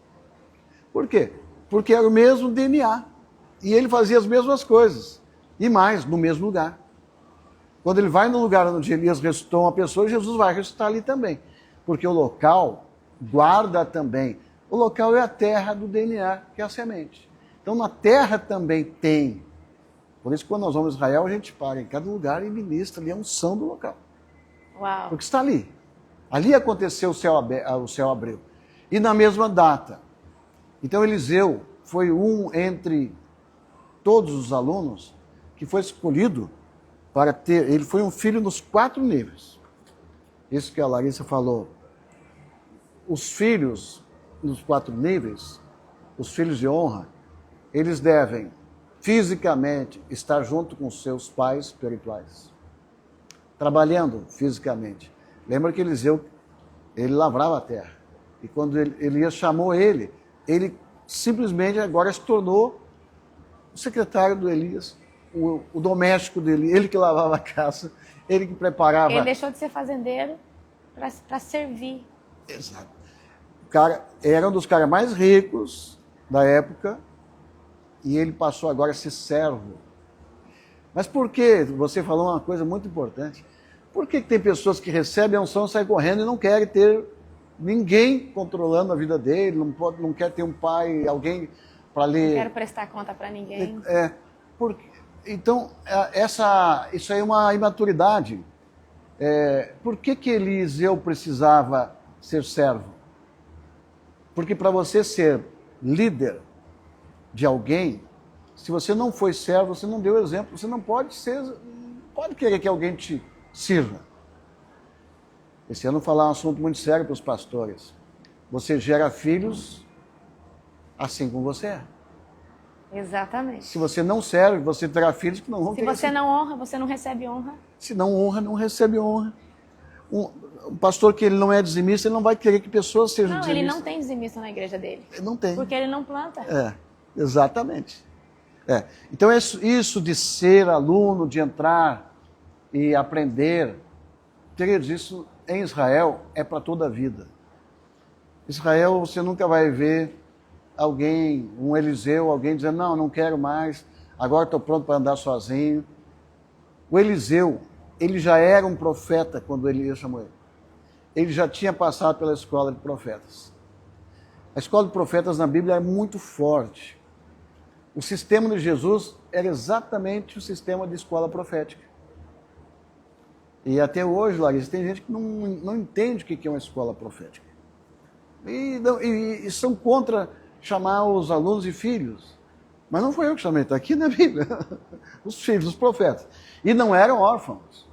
Por quê? Porque era o mesmo DNA. E ele fazia as mesmas coisas. E mais, no mesmo lugar. Quando ele vai no lugar onde Elias ressuscitou uma pessoa, Jesus vai ressuscitar ali também. Porque o local guarda também. O local é a terra do DNA, que é a semente. Então na terra também tem. Por isso, quando nós vamos a Israel, a gente para em cada lugar e ministra ali a unção do local. Uau. Porque está ali. Ali aconteceu o céu abriu. E na mesma data. Então Eliseu foi um entre todos os alunos que foi escolhido para ter... Ele foi um filho nos 4 níveis. Isso que a Larissa falou. Os filhos nos 4 níveis, os filhos de honra, eles devem fisicamente estar junto com seus pais espirituais. Trabalhando fisicamente. Lembra que Eliseu, ele lavrava a terra. E quando Elias chamou ele simplesmente agora se tornou o secretário do Elias, o doméstico dele, ele que lavava a casa, ele que preparava... Ele deixou de ser fazendeiro para servir. Exato. O cara era um dos caras mais ricos da época e ele passou agora a ser servo. Mas por que? Você falou uma coisa muito importante. Por que tem pessoas que recebem a unção, saem correndo e não querem ter ninguém controlando a vida dele, não quer ter um pai, alguém para ler... Não quero prestar conta para ninguém. Então, isso aí é uma imaturidade. Por que Eliseu precisava ser servo? Porque para você ser líder de alguém, se você não foi servo, você não deu exemplo, você não pode querer que alguém te sirva. Esse ano eu vou falar um assunto muito sério para os pastores. Você gera filhos assim como você é. Exatamente. Se você não serve, você terá filhos que não vão querer. Se você não honra, você não recebe honra. Se não honra, não recebe honra. Um pastor que ele não é dizimista, ele não vai querer que pessoas sejam dizimistas. Não, ele não tem dizimista na igreja dele. Ele não tem. Porque ele não planta. Exatamente. Então, isso de ser aluno, de entrar e aprender, queridos, isso em Israel é para toda a vida. Israel, você nunca vai ver alguém, um Eliseu, alguém dizendo, não quero mais, agora estou pronto para andar sozinho. O Eliseu, ele já era um profeta quando Elias chamou ele. Ele já tinha passado pela escola de profetas. A escola de profetas na Bíblia é muito forte. O sistema de Jesus era exatamente o sistema de escola profética. E até hoje, Larissa, tem gente que não entende o que é uma escola profética. E são contra chamar os alunos de filhos. Mas não foi eu que chamei, está aqui na Bíblia. Os filhos dos profetas. E não eram órfãos.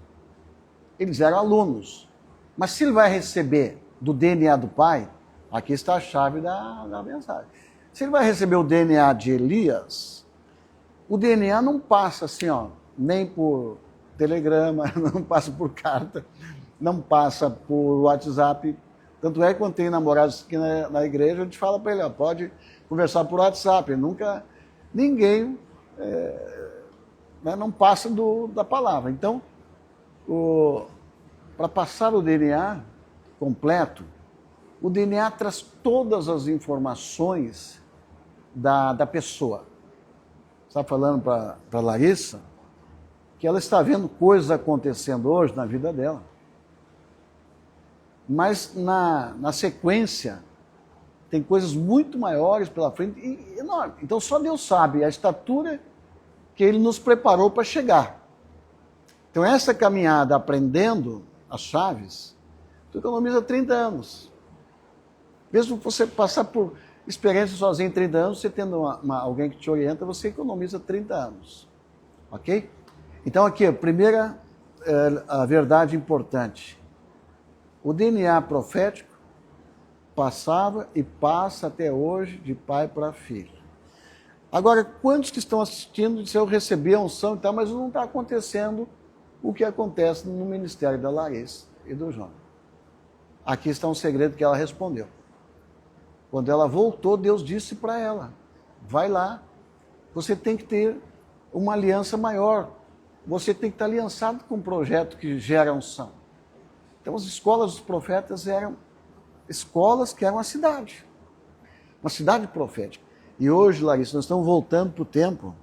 Eles eram alunos. Mas se ele vai receber do DNA do pai, aqui está a chave da mensagem. Se ele vai receber o DNA de Elias, o DNA não passa assim, nem por telegrama, não passa por carta, não passa por WhatsApp. Tanto é que quando tem namorados aqui na igreja, a gente fala para ele, pode conversar por WhatsApp. Ninguém não passa da palavra. Então, para passar o DNA completo, o DNA traz todas as informações da pessoa. Está falando para Larissa que ela está vendo coisas acontecendo hoje na vida dela. Mas na sequência, tem coisas muito maiores pela frente e enorme. Então só Deus sabe a estatura que Ele nos preparou para chegar. Então essa caminhada aprendendo as chaves, tu economiza 30 anos. Mesmo você passar por experiência sozinho em 30 anos, você tendo alguém que te orienta, você economiza 30 anos. Ok? Então aqui, a primeira a verdade importante. O DNA profético passava e passa até hoje de pai para filho. Agora, quantos que estão assistindo dizem, eu recebi a unção e tal, mas não está acontecendo o que acontece no ministério da Larissa e do João. Aqui está um segredo que ela respondeu. Quando ela voltou, Deus disse para ela, vai lá, você tem que ter uma aliança maior, você tem que estar aliançado com um projeto que gera unção. Então as escolas dos profetas eram escolas que eram uma cidade profética. E hoje, Larissa, nós estamos voltando para o tempo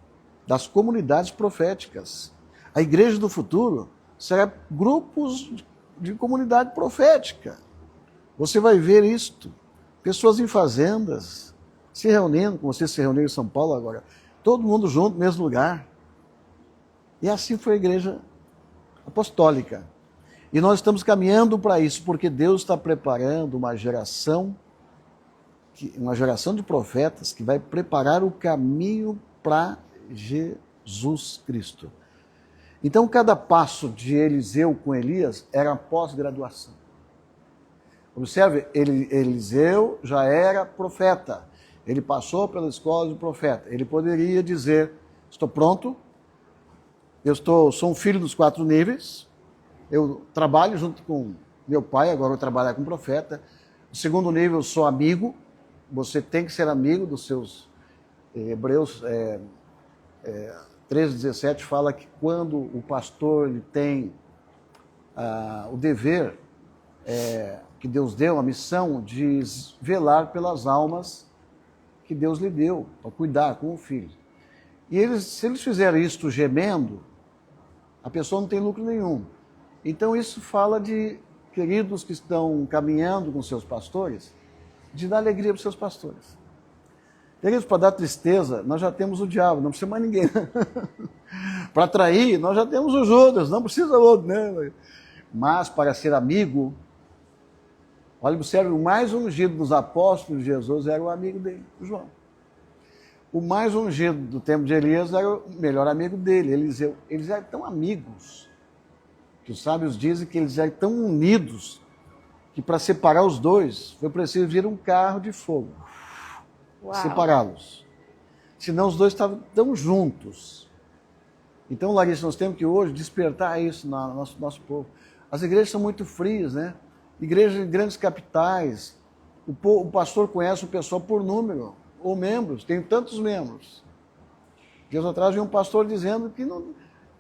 das comunidades proféticas. A igreja do futuro será grupos de comunidade profética. Você vai ver isto. Pessoas em fazendas, se reunindo, como vocês se reuniram em São Paulo agora. Todo mundo junto, no mesmo lugar. E assim foi a igreja apostólica. E nós estamos caminhando para isso, porque Deus está preparando uma geração de profetas que vai preparar o caminho para Jesus Cristo. Então, cada passo de Eliseu com Elias era pós-graduação. Observe, Eliseu já era profeta. Ele passou pela escola de profeta. Ele poderia dizer, estou pronto, sou um filho dos 4 níveis, eu trabalho junto com meu pai, agora eu trabalho com profeta. No segundo nível, eu sou amigo. Você tem que ser amigo dos seus... Hebreus 13:17 fala que quando o pastor ele tem o dever que Deus deu, a missão de velar pelas almas que Deus lhe deu, para cuidar com o filho. E se eles fizerem isto gemendo, a pessoa não tem lucro nenhum. Então isso fala de queridos que estão caminhando com seus pastores, de dar alegria para os seus pastores. Queridos, para dar tristeza, nós já temos o diabo, não precisa mais ninguém. Para atrair, nós já temos o Judas, não precisa outro, né? Mas para ser amigo, olha, observe, o mais ungido dos apóstolos de Jesus era o amigo dele, o João. O mais ungido do tempo de Elias era o melhor amigo dele, Eliseu. Eles eram tão amigos, que os sábios dizem que eles eram tão unidos, que para separar os dois, foi preciso vir um carro de fogo. Separá-los. Senão os dois estavam tão juntos. Então, Larissa, nós temos que hoje despertar isso no nosso povo. As igrejas são muito frias, né? Igrejas em grandes capitais. O pastor conhece o pessoal por número, ou membros, tem tantos membros. Dias atrás veio um pastor dizendo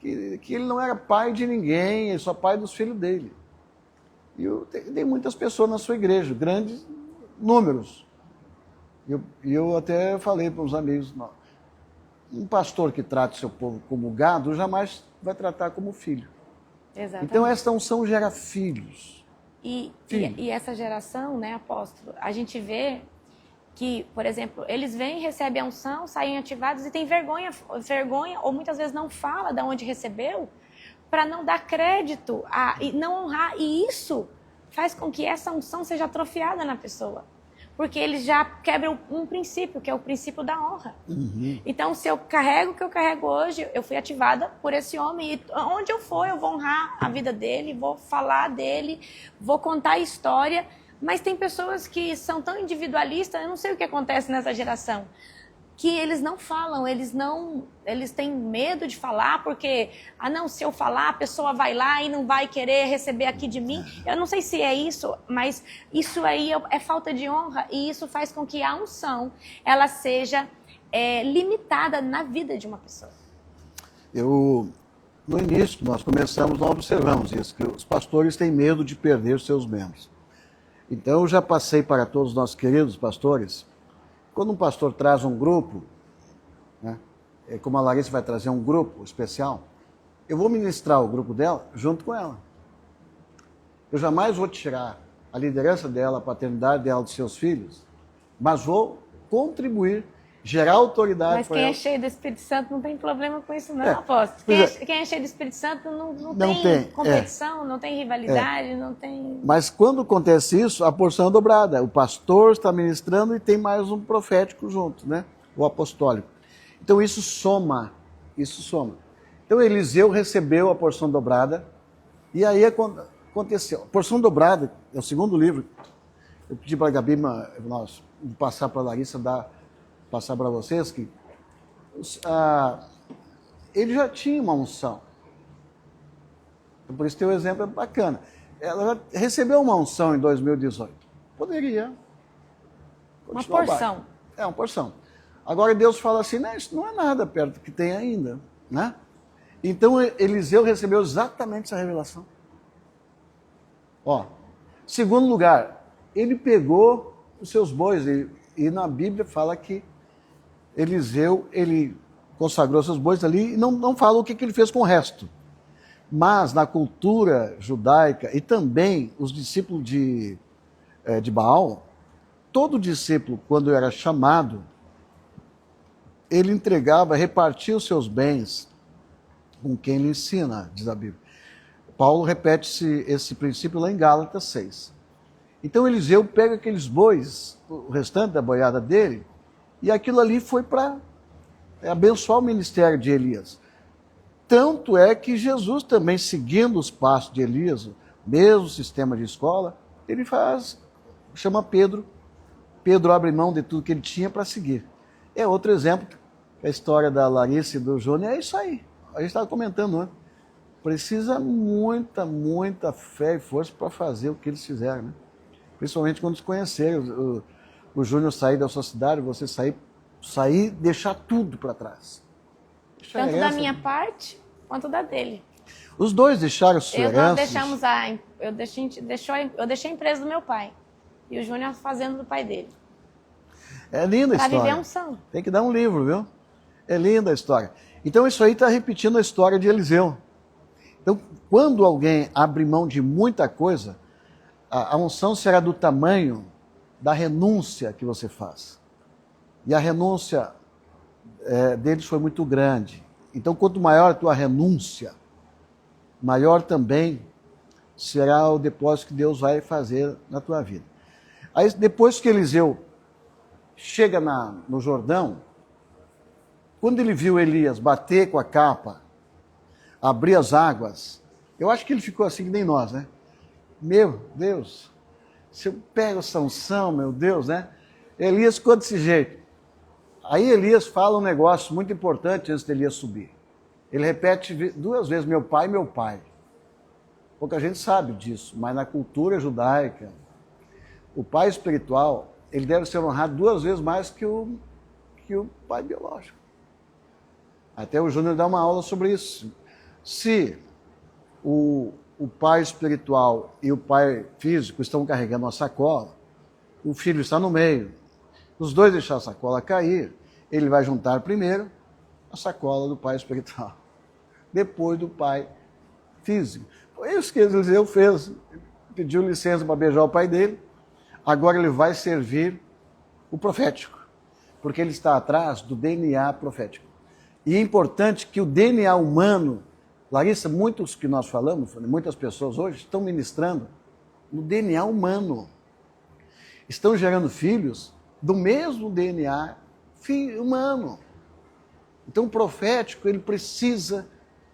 que ele não era pai de ninguém, ele só pai dos filhos dele. E tem muitas pessoas na sua igreja, grandes números. E eu até falei para uns amigos, não, um pastor que trata o seu povo como gado, jamais vai tratar como filho. Exatamente. Então essa unção gera filhos. E essa geração, né, apóstolo, a gente vê que, por exemplo, eles vêm, recebem a unção, saem ativados e têm vergonha, ou muitas vezes não fala de onde recebeu, para não dar crédito e não honrar. E isso faz com que essa unção seja atrofiada na pessoa. Porque eles já quebram um princípio, que é o princípio da honra. Uhum. Então, se eu carrego o que eu carrego hoje, eu fui ativada por esse homem. E onde eu for, eu vou honrar a vida dele, vou falar dele, vou contar a história. Mas tem pessoas que são tão individualistas, eu não sei o que acontece nessa geração, que eles não falam, eles têm medo de falar, porque, não, se eu falar, a pessoa vai lá e não vai querer receber aqui de mim. Eu não sei se é isso, mas isso aí é falta de honra, e isso faz com que a unção, ela seja limitada na vida de uma pessoa. No início, nós observamos isso, que os pastores têm medo de perder os seus membros. Então, eu já passei para todos os nossos queridos pastores. Quando um pastor traz um grupo, né, como a Larissa vai trazer um grupo especial, eu vou ministrar o grupo dela junto com ela. Eu jamais vou tirar a liderança dela, a paternidade dela dos seus filhos, mas vou contribuir, gerar autoridade. Mas quem é cheio do Espírito Santo não tem problema com isso, não, apóstolo. Quem é cheio do Espírito Santo não tem competição, não tem rivalidade, não tem... Mas quando acontece isso, a porção é dobrada. O pastor está ministrando e tem mais um profético junto, né? O apostólico. Então isso soma, isso soma. Então Eliseu recebeu a porção dobrada e aí aconteceu. A porção dobrada é o segundo livro. Eu pedi para a Gabi, nós passar para a Larissa, passar para vocês que ele já tinha uma unção. Então, por isso teu exemplo é bacana. Ela já recebeu uma unção em 2018. Poderia. Uma porção. Uma porção. Agora Deus fala assim, não, isso não é nada perto do que tem ainda, né? Então Eliseu recebeu exatamente essa revelação. Ó, segundo lugar, ele pegou os seus bois e na Bíblia fala que Eliseu, ele consagrou seus bois ali e não fala o que ele fez com o resto. Mas na cultura judaica e também os discípulos de Baal, todo discípulo, quando era chamado, ele entregava, repartia os seus bens com quem lhe ensina, diz a Bíblia. Paulo repete esse princípio lá em Gálatas 6. Então Eliseu pega aqueles bois, o restante da boiada dele, e aquilo ali foi para abençoar o ministério de Elias. Tanto é que Jesus também, seguindo os passos de Elias, o mesmo sistema de escola, ele chama Pedro. Pedro abre mão de tudo que ele tinha para seguir. É outro exemplo, a história da Larissa e do Júnior, é isso aí. A gente estava comentando, né? Precisa muita fé e força para fazer o que eles fizeram, né? Principalmente quando se conheceram. O Júnior sair da sua cidade, você sair, deixar tudo para trás. Tanto da minha parte, quanto da dele. Os dois deixaram sua herança. Nós deixamos eu deixei a empresa do meu pai. E o Júnior fazendo do pai dele. É linda a história. Para viver a unção. Tem que dar um livro, viu? É linda a história. Então isso aí está repetindo a história de Eliseu. Então, quando alguém abre mão de muita coisa, a unção será do tamanho da renúncia que você faz. E a renúncia deles foi muito grande. Então, quanto maior a tua renúncia, maior também será o depósito que Deus vai fazer na tua vida. Aí, depois que Eliseu chega no Jordão, quando ele viu Elias bater com a capa, abrir as águas, eu acho que ele ficou assim que nem nós, né? Meu Deus, se eu pego essa unção, meu Deus, né? Elias ficou desse jeito. Aí Elias fala um negócio muito importante antes de Elias subir. Ele repete 2 vezes, meu pai, meu pai. Pouca gente sabe disso, mas na cultura judaica, o pai espiritual, ele deve ser honrado 2 vezes mais que o pai biológico. Até o Júnior dá uma aula sobre isso. Se o pai espiritual e o pai físico estão carregando uma sacola, o filho está no meio, os dois deixar a sacola cair, ele vai juntar primeiro a sacola do pai espiritual, depois do pai físico. Foi isso que Eliseu fez, pediu licença para beijar o pai dele, agora ele vai servir o profético, porque ele está atrás do DNA profético. E é importante que o DNA humano, Larissa, muitos que nós falamos, muitas pessoas hoje estão ministrando no DNA humano. Estão gerando filhos do mesmo DNA humano. Então o profético, ele precisa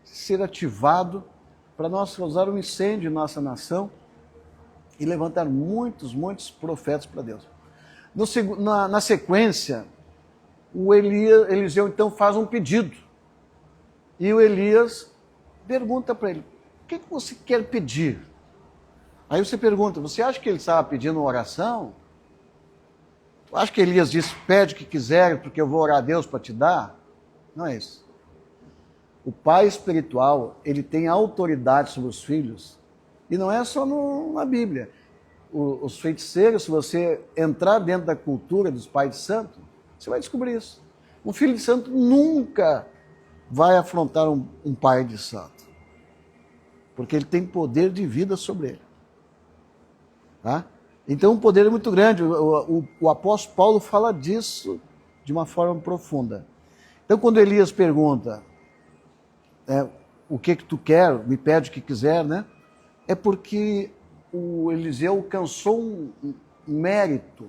ser ativado para nós causar um incêndio em nossa nação e levantar muitos profetas para Deus. Na sequência, o Eliseu então faz um pedido. E o Elias pergunta para ele, o que você quer pedir? Aí você pergunta, você acha que ele estava pedindo uma oração? Tu acha que Elias disse, pede o que quiser, porque eu vou orar a Deus para te dar? Não é isso. O pai espiritual, ele tem autoridade sobre os filhos, e não é só na Bíblia. Os feiticeiros, se você entrar dentro da cultura dos pais de santo, você vai descobrir isso. Um filho de santo nunca vai afrontar um pai de santo. porque ele tem poder de vida sobre ele. Tá? Então o poder é muito grande. O apóstolo Paulo fala disso de uma forma profunda. Então quando Elias pergunta, o que tu quer, me pede o que quiser, né? É porque o Eliseu alcançou um mérito.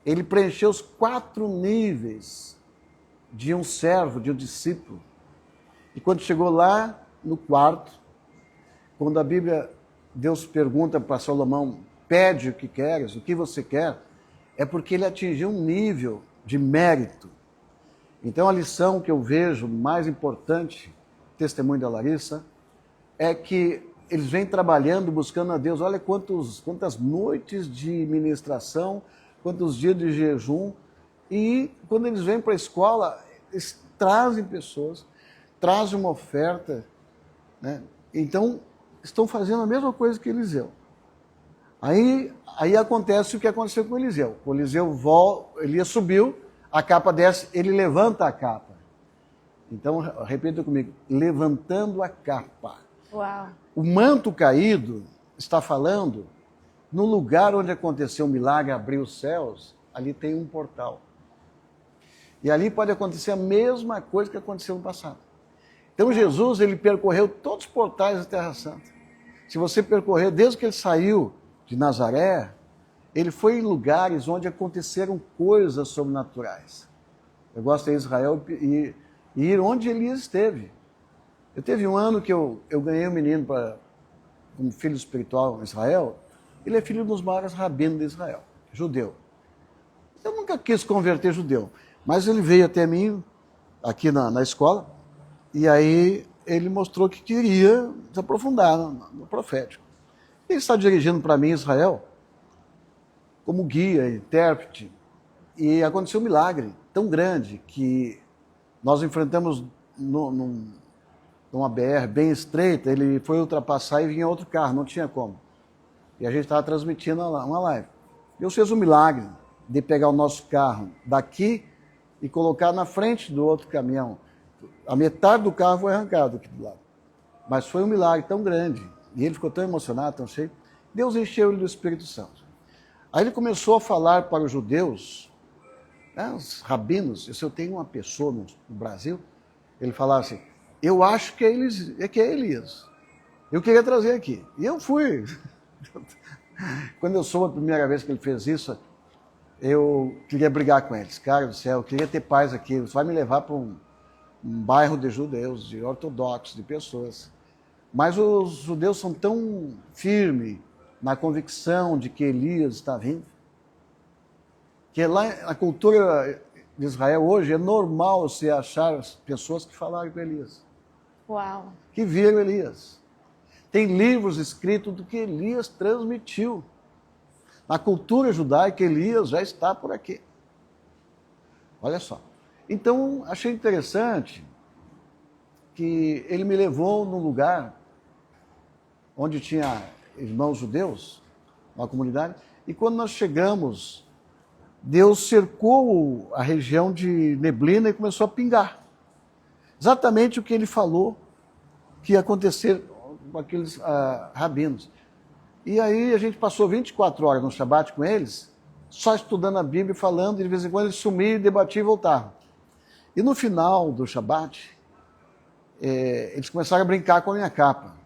Ele preencheu os 4 níveis de um servo, de um discípulo. E quando chegou lá no quarto, quando a Bíblia, Deus pergunta para Salomão, pede o que queres, o que você quer, é porque ele atingiu um nível de mérito. Então a lição que eu vejo mais importante, testemunho da Larissa, é que eles vêm trabalhando, buscando a Deus. Olha quantas noites de ministração, quantos dias de jejum. E quando eles vêm para a escola, eles trazem pessoas, trazem uma oferta, né? Então, estão fazendo a mesma coisa que Eliseu. Aí acontece o que aconteceu com Eliseu. O Eliseu Elias subiu, a capa desce, ele levanta a capa. Então, repita comigo, levantando a capa. Uau. O manto caído está falando no lugar onde aconteceu o milagre, abriu os céus, ali tem um portal. E ali pode acontecer a mesma coisa que aconteceu no passado. Então Jesus, ele percorreu todos os portais da Terra Santa. Se você percorrer desde que ele saiu de Nazaré, ele foi em lugares onde aconteceram coisas sobrenaturais. Eu gosto de Israel e ir onde Elias esteve. Eu teve um ano que eu ganhei um menino como filho espiritual em Israel. Ele é filho dos maiores rabinos de Israel, judeu. Eu nunca quis converter judeu, mas ele veio até mim, aqui na escola, e aí ele mostrou que queria se aprofundar no profético. Ele está dirigindo para mim Israel, como guia, intérprete, e aconteceu um milagre tão grande que nós enfrentamos numa BR bem estreita, ele foi ultrapassar e vinha outro carro, não tinha como. E a gente estava transmitindo uma live. Deus fez um milagre de pegar o nosso carro daqui e colocar na frente do outro caminhão. A metade do carro foi arrancado aqui do lado. Mas foi um milagre tão grande. E ele ficou tão emocionado, tão cheio. Deus encheu ele do Espírito Santo. Aí ele começou a falar para os judeus, né, os rabinos. Se eu tenho uma pessoa no Brasil, ele falava assim, eu acho que é Elias. Eu queria trazer aqui. E eu fui. Quando eu soube a primeira vez que ele fez isso, eu queria brigar com eles. Cara do céu, eu queria ter paz aqui. Você vai me levar para um bairro de judeus, de ortodoxos, de pessoas. Mas os judeus são tão firmes na convicção de que Elias está vindo, que lá na cultura de Israel hoje é normal você achar pessoas que falaram com Elias. Uau. Que viram Elias. Tem livros escritos do que Elias transmitiu. Na cultura judaica, Elias já está por aqui. Olha só. Então, achei interessante que ele me levou num lugar onde tinha irmãos judeus, uma comunidade, e quando nós chegamos, Deus cercou a região de neblina e começou a pingar. Exatamente o que ele falou que ia acontecer com aqueles rabinos. E aí a gente passou 24 horas no Shabat com eles, só estudando a Bíblia, falando, e de vez em quando eles sumiam, debatiam e voltavam. E no final do Shabat, eles começaram a brincar com a minha capa.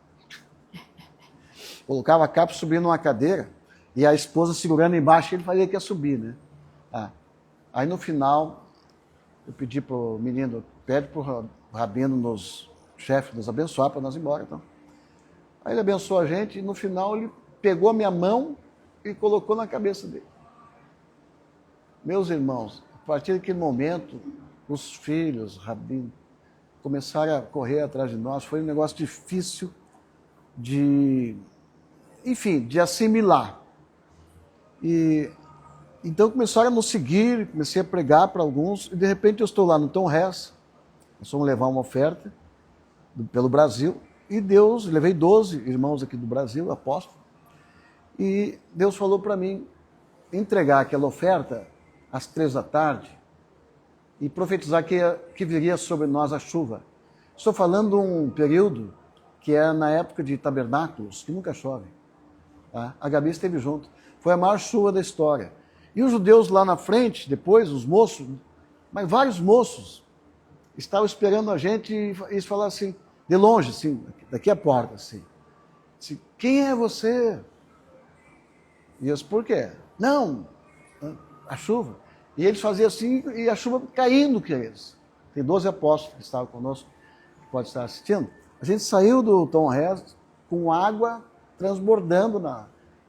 Colocava a capa, subia numa cadeira, e a esposa segurando embaixo, ele fazia que ia subir, né? Aí no final, eu pedi para o menino, pede para o rabino, nos chefes, nos abençoar para nós ir embora. Então. Aí ele abençoou a gente, e no final ele pegou a minha mão e colocou na cabeça dele. Meus irmãos, a partir daquele momento, os filhos, rabinos, começaram a correr atrás de nós. Foi um negócio difícil de assimilar. E então começaram a nos seguir, comecei a pregar para alguns, e de repente eu estou lá no Tom Hess, nós fomos levar uma oferta pelo Brasil, e Deus, levei 12 irmãos aqui do Brasil, apóstolos, e Deus falou para mim entregar aquela oferta às 3 da tarde e profetizar que viria sobre nós a chuva. Estou falando de um período que é na época de tabernáculos, que nunca chove. Tá? A Gabi esteve junto. Foi a maior chuva da história. E os judeus lá na frente, depois, os moços, mas vários moços, estavam esperando a gente e eles falaram assim, de longe, assim, daqui a porta, assim, quem é você? E eu disse, por quê? Não, a chuva. E eles faziam assim, e a chuva caindo, queridos. Tem 12 apóstolos que estavam conosco, que pode estar assistindo. A gente saiu do Tom Hess com água transbordando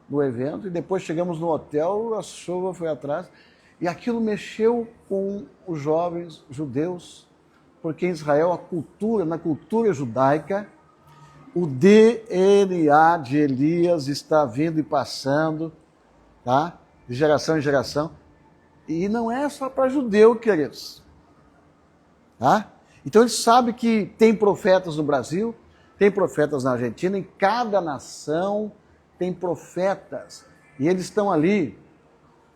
no evento, e depois chegamos no hotel, a chuva foi atrás, e aquilo mexeu com os jovens judeus, porque em Israel, na cultura judaica, o DNA de Elias está vindo e passando, tá? De geração em geração. E não é só para judeu, queridos. Tá? Então ele sabe que tem profetas no Brasil, tem profetas na Argentina, em cada nação tem profetas. E eles estão ali,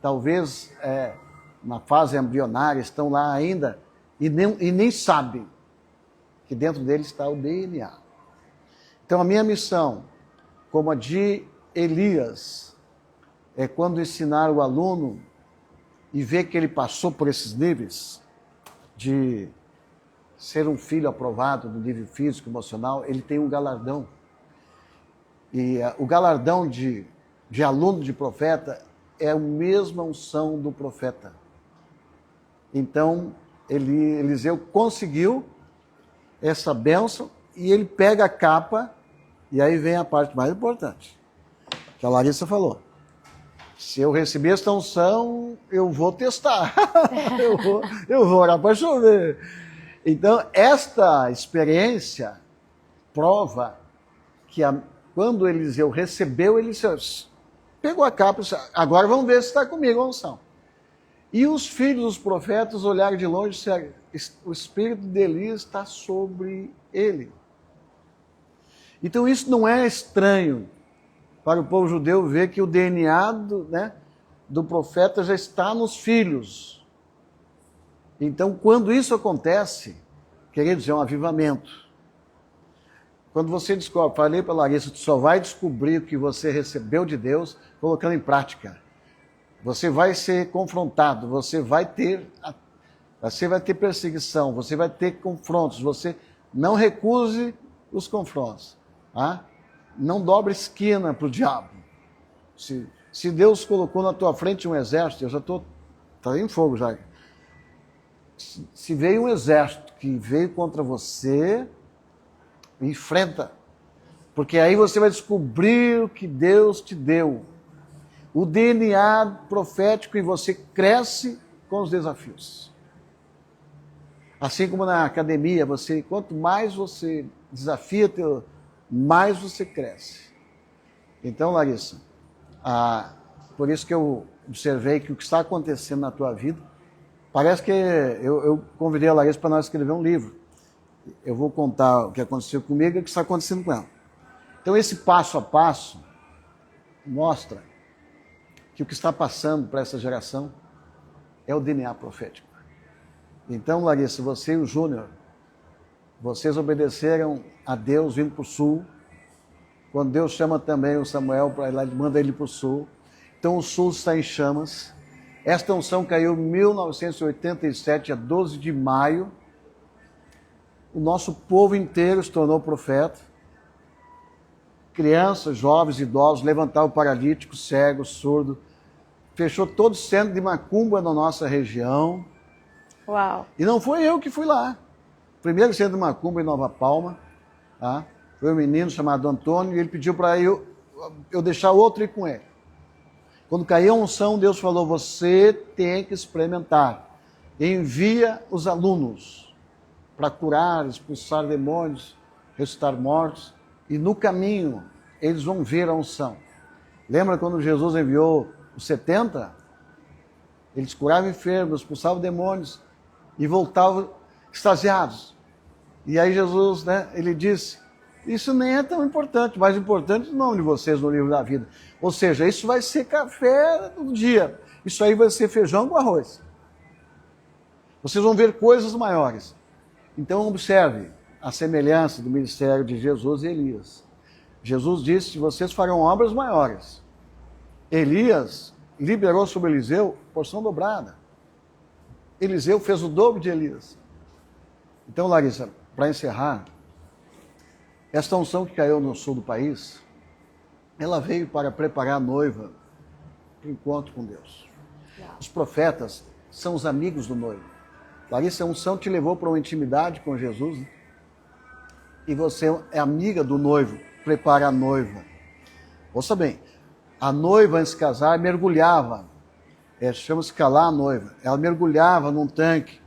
talvez na fase embrionária, estão lá ainda, e nem sabem que dentro deles está o DNA. Então a minha missão, como a de Elias, é quando ensinar o aluno e ver que ele passou por esses níveis de ser um filho aprovado no nível físico, emocional, ele tem um galardão. E o galardão de aluno de profeta é a mesma unção do profeta. Então, Eliseu conseguiu essa bênção e ele pega a capa, e aí vem a parte mais importante, que a Larissa falou. Se eu receber esta unção, eu vou testar. eu vou orar para chover. Então, esta experiência prova que quando Eliseu recebeu, ele pegou a capa e disse, agora vamos ver se está comigo a unção. E os filhos dos profetas olharam de longe e disseram, o espírito de Elias está sobre ele. Então isso não é estranho para o povo judeu ver que o DNA do profeta já está nos filhos. Então, quando isso acontece, queridos, é um avivamento. Quando você descobre, falei para a Larissa, tu só vai descobrir o que você recebeu de Deus colocando em prática. Você vai ser confrontado, você vai ter perseguição, você vai ter confrontos, você não recuse os confrontos. Tá? Não dobre esquina para o diabo. Se Deus colocou na tua frente um exército, eu já estou em fogo já. Se veio um exército que veio contra você, enfrenta. Porque aí você vai descobrir o que Deus te deu. O DNA profético em você cresce com os desafios. Assim como na academia, quanto mais você desafia, mais você cresce. Então, Larissa, por isso que eu observei que o que está acontecendo na tua vida, parece que eu convidei a Larissa para nós escrever um livro. Eu vou contar o que aconteceu comigo e o que está acontecendo com ela. Então, esse passo a passo mostra que o que está passando para essa geração é o DNA profético. Então, Larissa, você e o Júnior, vocês obedeceram a Deus vindo para o sul. Quando Deus chama também o Samuel para ir lá, ele manda ele para o sul. Então, o sul está em chamas. Esta unção caiu em 1987, a 12 de maio. O nosso povo inteiro se tornou profeta. Crianças, jovens, idosos, levantaram paralíticos, cegos, surdos. Fechou todo o centro de macumba na nossa região. Uau! E não foi eu que fui lá. Primeiro centro de macumba em Nova Palma. Tá? Foi um menino chamado Antônio e ele pediu para eu deixar outro ir com ele. Quando caiu a unção, Deus falou, você tem que experimentar. Envia os alunos para curar, expulsar demônios, ressuscitar mortos. E no caminho, eles vão ver a unção. Lembra quando Jesus enviou os 70? Eles curavam enfermos, expulsavam demônios e voltavam extasiados. E aí Jesus, ele disse, isso nem é tão importante, mais importante é o nome de vocês no livro da vida. Ou seja, isso vai ser café do dia. Isso aí vai ser feijão com arroz. Vocês vão ver coisas maiores. Então observe, a semelhança do ministério de Jesus e Elias. Jesus disse: vocês farão obras maiores. Elias liberou sobre Eliseu porção dobrada. Eliseu fez o dobro de Elias. Então, Larissa, para encerrar, esta unção que caiu no sul do país, ela veio para preparar a noiva para o encontro com Deus. Os profetas são os amigos do noivo. Larissa, a unção te levou para uma intimidade com Jesus, né? E você é amiga do noivo, prepara a noiva. Ouça bem, a noiva antes de casar mergulhava, chama-se calar a noiva, ela mergulhava num tanque.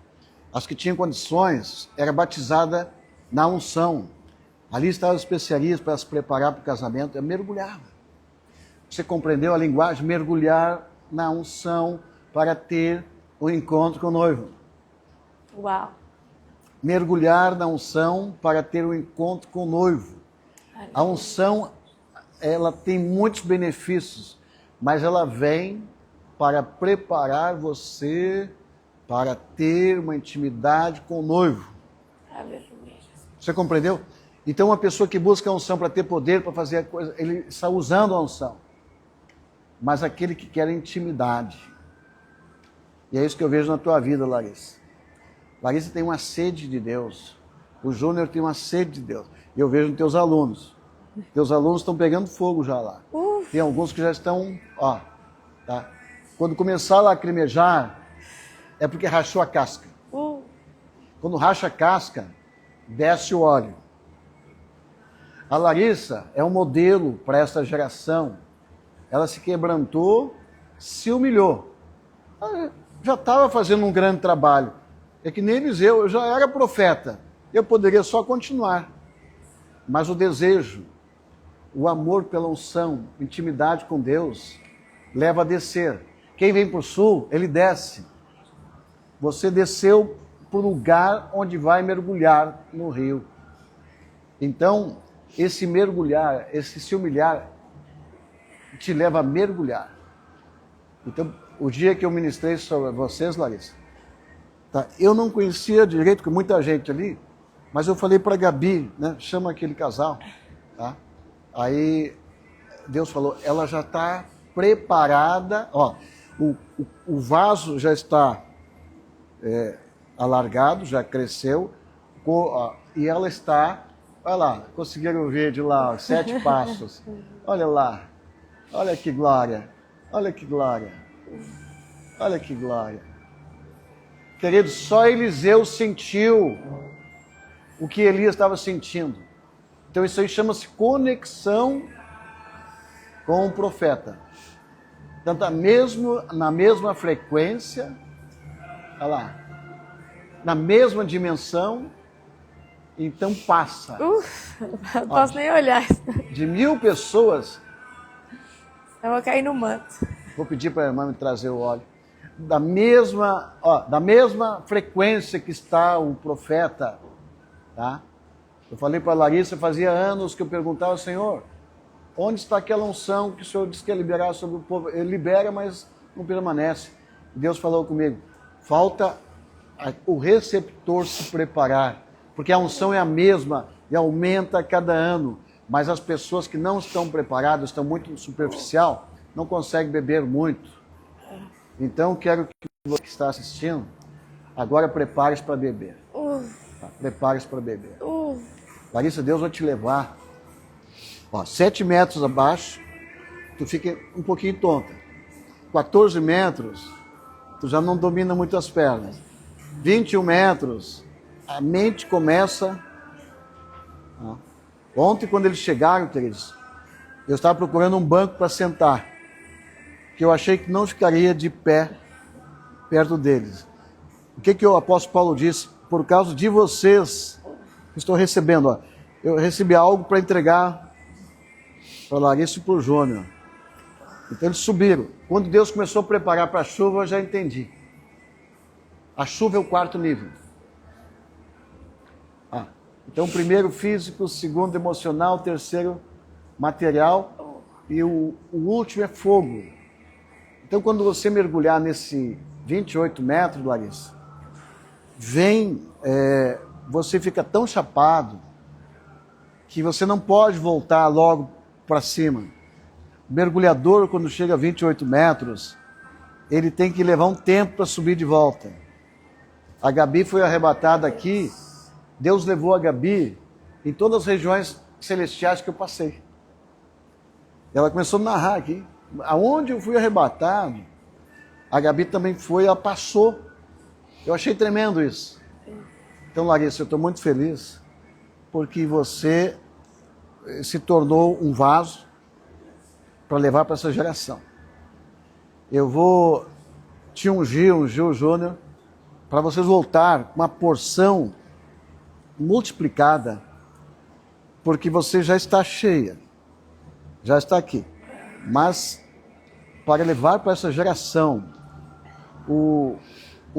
As que tinham condições, era batizada na unção. Ali estavam os especialistas para se preparar para o casamento, ela mergulhava. Você compreendeu a linguagem? Mergulhar na unção para ter o encontro com o noivo. Uau! Mergulhar na unção para ter o encontro com o noivo. A unção, ela tem muitos benefícios, mas ela vem para preparar você para ter uma intimidade com o noivo. Você compreendeu? Então, uma pessoa que busca a unção para ter poder, para fazer a coisa, ele está usando a unção. Mas aquele que quer intimidade. E é isso que eu vejo na tua vida, Larissa. Larissa tem uma sede de Deus. O Júnior tem uma sede de Deus. E eu vejo nos teus alunos. Teus alunos estão pegando fogo já lá. Tem alguns que já estão, tá? Quando começar a lacrimejar, é porque rachou a casca. Quando racha a casca, desce o óleo. A Larissa é um modelo para essa geração. Ela se quebrantou, se humilhou. Ela já estava fazendo um grande trabalho. É que nem Eliseu, eu já era profeta. Eu poderia só continuar. Mas o desejo, o amor pela unção, intimidade com Deus, leva a descer. Quem vem para o sul, ele desce. Você desceu para o lugar onde vai mergulhar no rio. Então, esse mergulhar, esse se humilhar, te leva a mergulhar. Então, o dia que eu ministrei sobre vocês, Larissa, tá, eu não conhecia direito, com muita gente ali, mas eu falei para a Gabi, né, chama aquele casal, tá? Aí Deus falou, ela já está preparada, o vaso já está alargado, já cresceu, e ela está, olha lá, conseguiram ver de lá, 7 passos, olha lá, olha que glória, olha que glória, olha que glória. Querido, só Eliseu sentiu o que Elias estava sentindo. Então isso aí chama-se conexão com o profeta. Tanto na mesma frequência, olha lá, na mesma dimensão, então passa. Não posso nem olhar. De 1000 pessoas... Eu vou cair no manto. Vou pedir para a irmã me trazer o óleo. Da mesma frequência que está o profeta, tá? Eu falei para a Larissa, fazia anos que eu perguntava, Senhor, onde está aquela unção que o Senhor disse que ia liberar sobre o povo? Ele libera, mas não permanece. Deus falou comigo, falta o receptor se preparar, porque a unção é a mesma e aumenta a cada ano, mas as pessoas que não estão preparadas, estão muito superficial, não conseguem beber muito. Então, quero que você que está assistindo, agora prepare-se para beber. Tá? Prepare-se para beber. Larissa, Deus vai te levar 7 metros abaixo, tu fica um pouquinho tonta. 14 metros, tu já não domina muito as pernas. 21 metros, a mente começa... Ontem, quando eles chegaram, queridos, eu estava procurando um banco para sentar, que eu achei que não ficaria de pé perto deles. O que o apóstolo Paulo disse? Por causa de vocês, estou recebendo, eu recebi algo para entregar para Larissa e para o Júnior. Então eles subiram. Quando Deus começou a preparar para a chuva, eu já entendi. A chuva é o 4º nível. Então, o primeiro físico, o segundo emocional, o terceiro material e o último é fogo. Então, quando você mergulhar nesse 28 metros, Larissa, vem você fica tão chapado que você não pode voltar logo para cima. O mergulhador, quando chega a 28 metros, ele tem que levar um tempo para subir de volta. A Gabi foi arrebatada aqui, Deus levou a Gabi em todas as regiões celestiais que eu passei. Ela começou a narrar aqui. Aonde eu fui arrebatado, a Gabi também foi, ela passou. Eu achei tremendo isso. Então, Larissa, eu estou muito feliz porque você se tornou um vaso para levar para essa geração. Eu vou te ungir o Júnior, para vocês voltar com uma porção multiplicada, porque você já está cheia, já está aqui. Mas para levar para essa geração o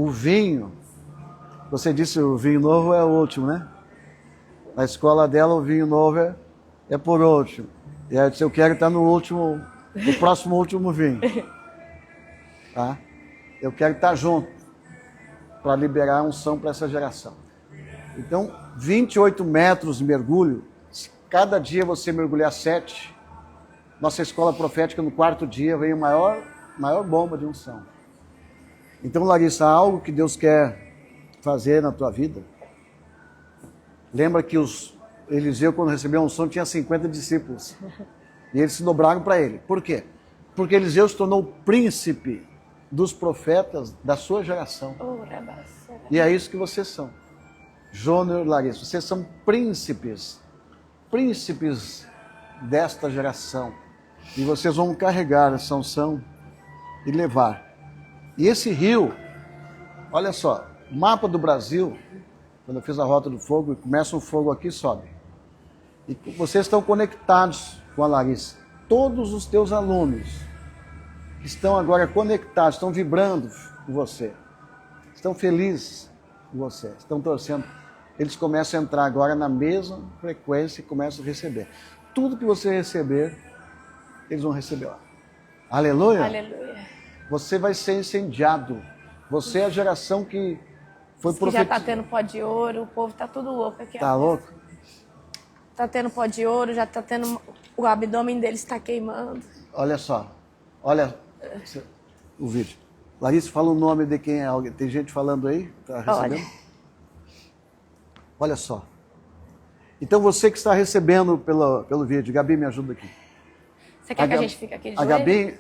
vinho, você disse o vinho novo é o último, né? Na escola dela o vinho novo é por último. E aí eu disse, eu quero estar no próximo último vinho. Tá? Eu quero estar junto para liberar a unção para essa geração. Então, 28 metros de mergulho, se cada dia você mergulhar 7, nossa escola profética no 4º dia vem a maior bomba de unção. Então, Larissa, algo que Deus quer fazer na tua vida. Lembra que Eliseu, quando recebeu a unção, tinha 50 discípulos. E eles se dobraram para ele. Por quê? Porque Eliseu se tornou príncipe dos profetas da sua geração. E é isso que vocês são. Júnior, Larissa, vocês são príncipes desta geração. E vocês vão carregar essa unção e levar. E esse rio, olha só, mapa do Brasil, quando eu fiz a Rota do Fogo, começa um fogo aqui e sobe. E vocês estão conectados com a Larissa. Todos os teus alunos que estão agora conectados, estão vibrando com você, estão felizes com você, estão torcendo. Eles começam a entrar agora na mesma frequência e começam a receber. Tudo que você receber, eles vão receber lá. Aleluia? Aleluia. Você vai ser incendiado. Você é a geração que foi profetizada. Já está tendo pó de ouro, o povo está tudo louco aqui. Está louco? Está tendo pó de ouro, já está tendo... O abdômen deles está queimando. Olha só. Olha o vídeo. Larissa, fala o nome de quem é alguém. Tem gente falando aí? Está recebendo? Olha só. Então você que está recebendo pelo vídeo, Gabi, me ajuda aqui. Você quer que a gente fique aqui de joelho? A Gabi...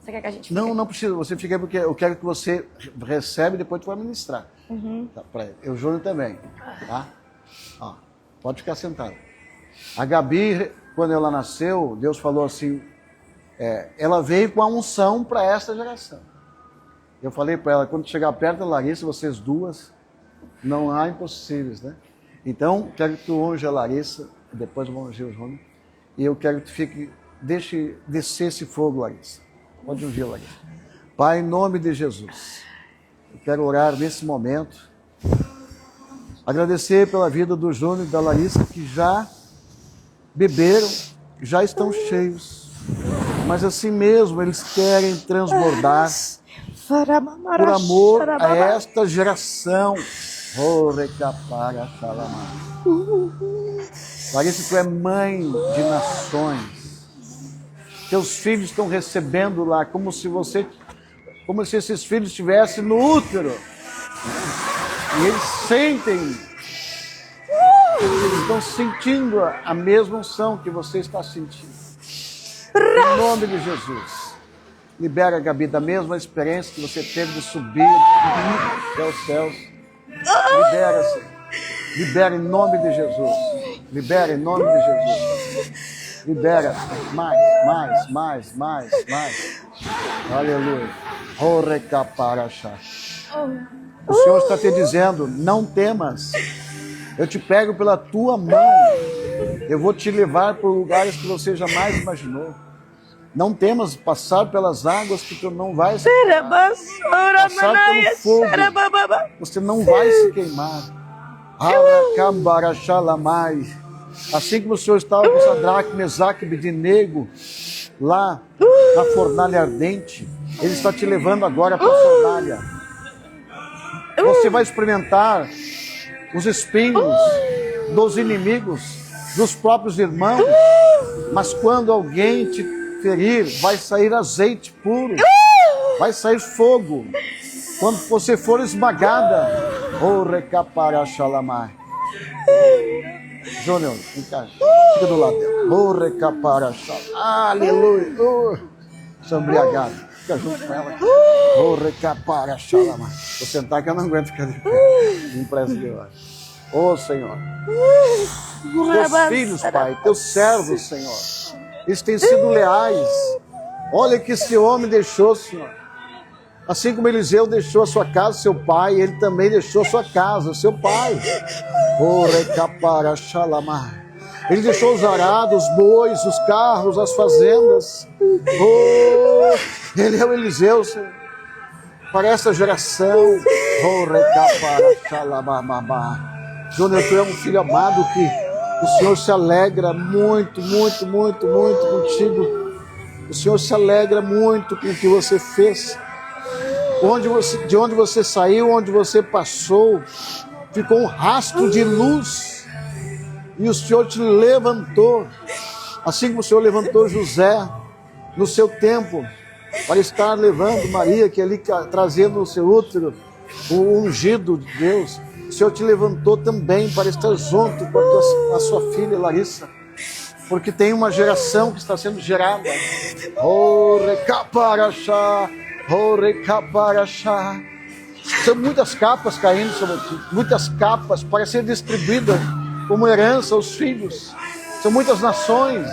Você quer que a gente fique Não precisa. Você fica aí porque eu quero que você recebe e depois tu vai ministrar. Tá, para ele. Eu, Júnior também. Tá? Ó, pode ficar sentado. A Gabi, quando ela nasceu, Deus falou assim, ela veio com a unção para esta geração. Eu falei para ela, quando chegar perto da Larissa, vocês duas, não há impossíveis, né? Então, quero que tu unja a Larissa, depois eu vou ungir o Júnior, e eu quero que tu fique, deixe descer esse fogo, Larissa. Pode ungir, Larissa. Pai, em nome de Jesus, eu quero orar nesse momento, agradecer pela vida do Júnior e da Larissa, que já beberam, já estão cheios, mas assim mesmo eles querem transbordar por amor a esta geração. Larissa, tu é mãe de nações. Teus filhos estão recebendo lá, como se esses filhos estivessem no útero. E eles sentem, eles estão sentindo a mesma unção que você está sentindo. Em nome de Jesus. Libera, Gabi, da mesma experiência que você teve de subir até os céus. Libera, Senhor. Libera em nome de Jesus. Libera em nome de Jesus. Libera mais. Aleluia. O Senhor está te dizendo, não temas. Eu te pego pela tua mão. Eu vou te levar por lugares que você jamais imaginou. Não temas passar pelas águas que tu não vai se queimar. Passar pelo fogo, você não vai se queimar. Assim como o Senhor estava com Sadraque, Mesaque e Abednego lá na fornalha ardente, Ele está te levando agora para a fornalha. Você vai experimentar os espinhos dos inimigos, dos próprios irmãos. Mas quando alguém te ferir, vai sair azeite puro, vai sair fogo. Quando você for esmagada, oh, recapara xalamai. Júnior, encaixa, fica do lado dela. Oh, recapara xalamai. Aleluia. Oh, sou embriagado. Fica junto com ela. Oh, recapara xalamai. Vou sentar que eu não aguento ficar de pé. Me empresta de hoje. Oh, Senhor. Teus filhos, Pai, teus servos, Senhor, eles têm sido leais. Olha que esse homem deixou, Senhor. Assim como Eliseu deixou a sua casa, seu pai, ele também deixou a sua casa, seu pai. Oh, recapara xalamai. Ele deixou os arados, os bois, os carros, as fazendas. Oh, ele é o Eliseu, Senhor, para essa geração. Oh, recapara xalamai. Júnior, tu é um filho amado que o Senhor se alegra muito, muito, muito, muito contigo. O Senhor se alegra muito com o que você fez. De onde você saiu, onde você passou, ficou um rastro de luz. E o Senhor te levantou. Assim como o Senhor levantou José no seu tempo, para estar levando Maria, que ali trazendo no seu útero o ungido de Deus. O Senhor te levantou também para estar junto com a sua filha Larissa, porque tem uma geração que está sendo gerada. Oh, recaparachá, oh, recaparachá. São muitas capas caindo sobre ti, muitas capas para ser distribuídas como herança aos filhos. São muitas nações,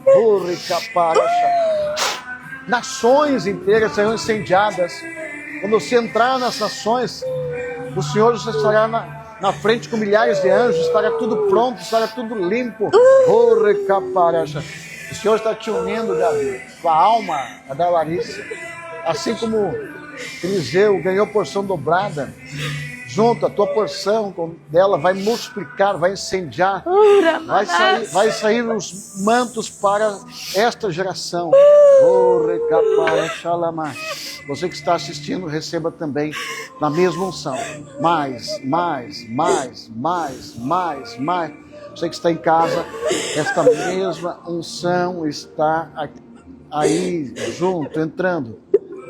oh, recaparachá. Nações inteiras serão incendiadas. Quando você entrar nas nações, o Senhor estará na frente com milhares de anjos, estará tudo pronto, estará tudo limpo. Oh, recaparacha. O Senhor está te unindo, Davi, com a alma da Larissa. Assim como Eliseu ganhou porção dobrada, junto a tua porção dela vai multiplicar, vai incendiar, vai sair os mantos para esta geração. Oh, recaparacha lama. Você que está assistindo, receba também na mesma unção. Mais. Você que está em casa, esta mesma unção está aí, junto, entrando.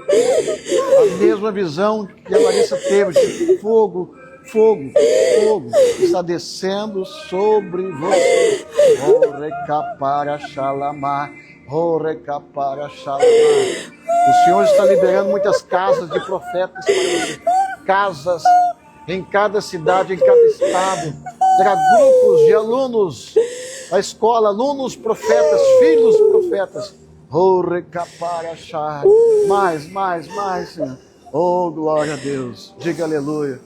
A mesma visão que a Larissa teve, de fogo, está descendo sobre você. Oh, recapara xalamá. Oh, recapara xalamá. O Senhor está liberando muitas casas de profetas para você. Casas em cada cidade, em cada estado. Terá grupos de alunos da escola, alunos profetas, filhos profetas. Oh, recapara xá. Mais, Senhor. Oh, glória a Deus. Diga aleluia.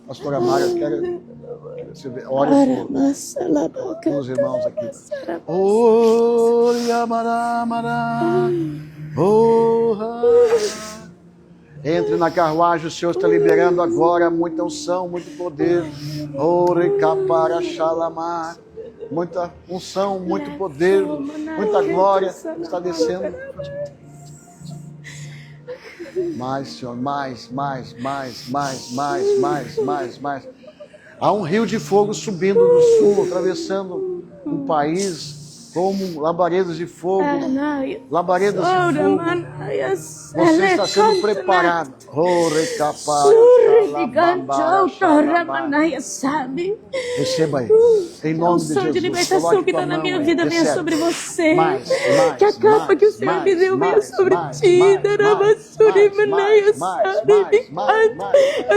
Pastora Mara, quero ore com os irmãos aqui. Oh, yamará. Oh, entre na carruagem, o Senhor está liberando agora muita unção, muito poder. Oh, recapara xalamá. Muita unção, muito poder, muita glória está descendo. Mais, Senhor, mais. Há um rio de fogo subindo do sul, atravessando um país como labaredas de fogo. Labaredas de fogo. Você está sendo preparado. Oh, receba aí. Em nome de Jesus. De libertação que está na minha vida venha sobre você. Que a capa que o Senhor me deu venha sobre ti. Eu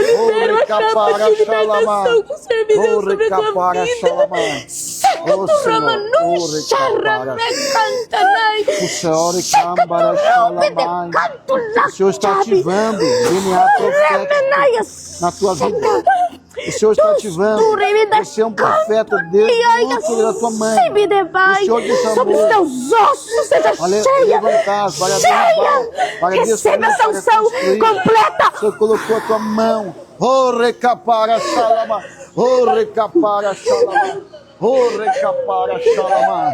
libero a capa de libertação que o Senhor me deu sobre a tua vida. Seca tu ramanu, o Senhor está ativando DNA profético na tua vida. O Senhor está ativando. Você é um profeta desde o útero da tua mãe. O Senhor te chamou. Sobre os teus ossos seja cheia. Receba essa unção completa. O Senhor colocou a tua mão. Oh, recapara xalama. Oh, recapara xalama. Oh, recapara xalama.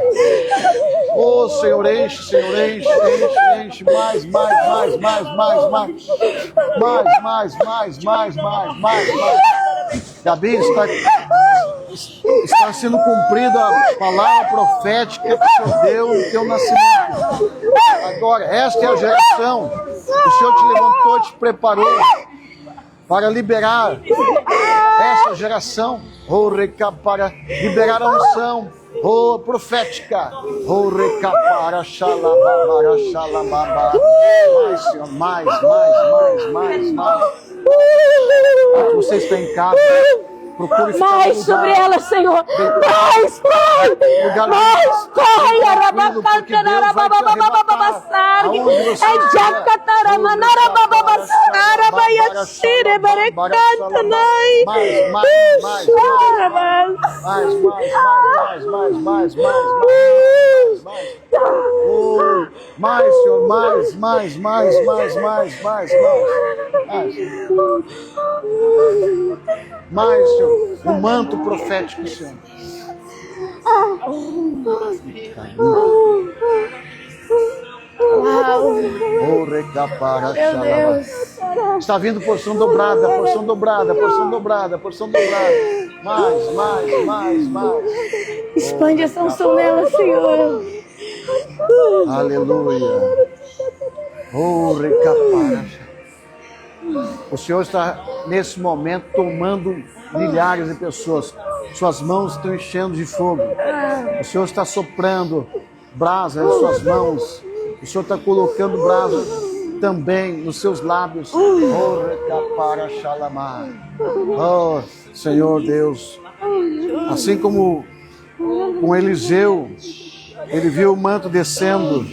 Oh, Senhor, enche. Mais. Gabi, está sendo cumprida a palavra profética que o Senhor deu no teu nascimento. Agora, esta é a geração que o Senhor te levantou, te preparou para liberar essa geração, para liberar a unção profética. Recapara, xalababara, xalababa. Mais, Senhor, mais. Você está em casa. Procure ficar mais sobre ela, Senhor. Mais, Pai. Mais, Pai. Arabacanta, arababababababasargue. Ejacatarama, arabaiaxire, berecanta, nai. Mais, Senhor, mais. Mais, Senhor, o manto profético, Senhor. Meu Deus. Está vindo porção dobrada. Mais. Expande essa unção nela, Senhor. Aleluia. O Senhor está, nesse momento, tomando milhares de pessoas. Suas mãos estão enchendo de fogo. O Senhor está soprando brasa em suas mãos. O Senhor está colocando brasa também nos seus lábios. Oh, Senhor Deus. Assim como com Eliseu, ele viu o manto descendo.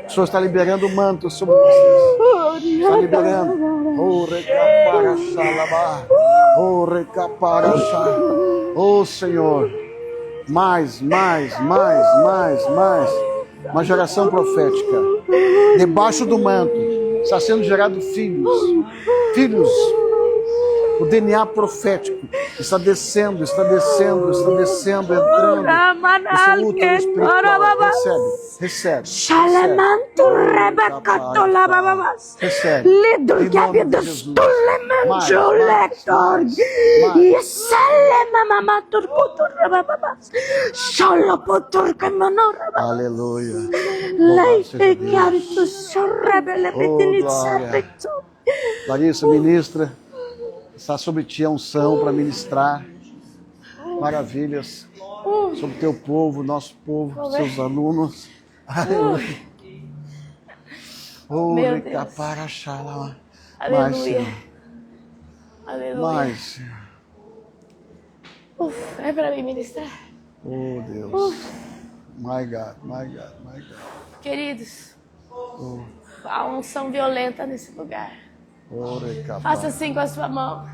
O Senhor está liberando o manto sobre vocês. Está liberando. Oh, Senhor. Mais. Uma geração profética. Debaixo do manto está sendo gerado filhos. O DNA profético está descendo, entrando no seu útero espiritual. Recebe. Recebe. Aleluia. Larissa, ministra. Está sobre ti a unção para ministrar maravilhas sobre teu povo, nosso povo, seus alunos. Aleluia. Meu Deus. Mais, Senhor. Aleluia. Mais, Senhor. É para mim ministrar. Oh, Deus. My God. Queridos, há unção violenta nesse lugar. Faça assim com a sua mão.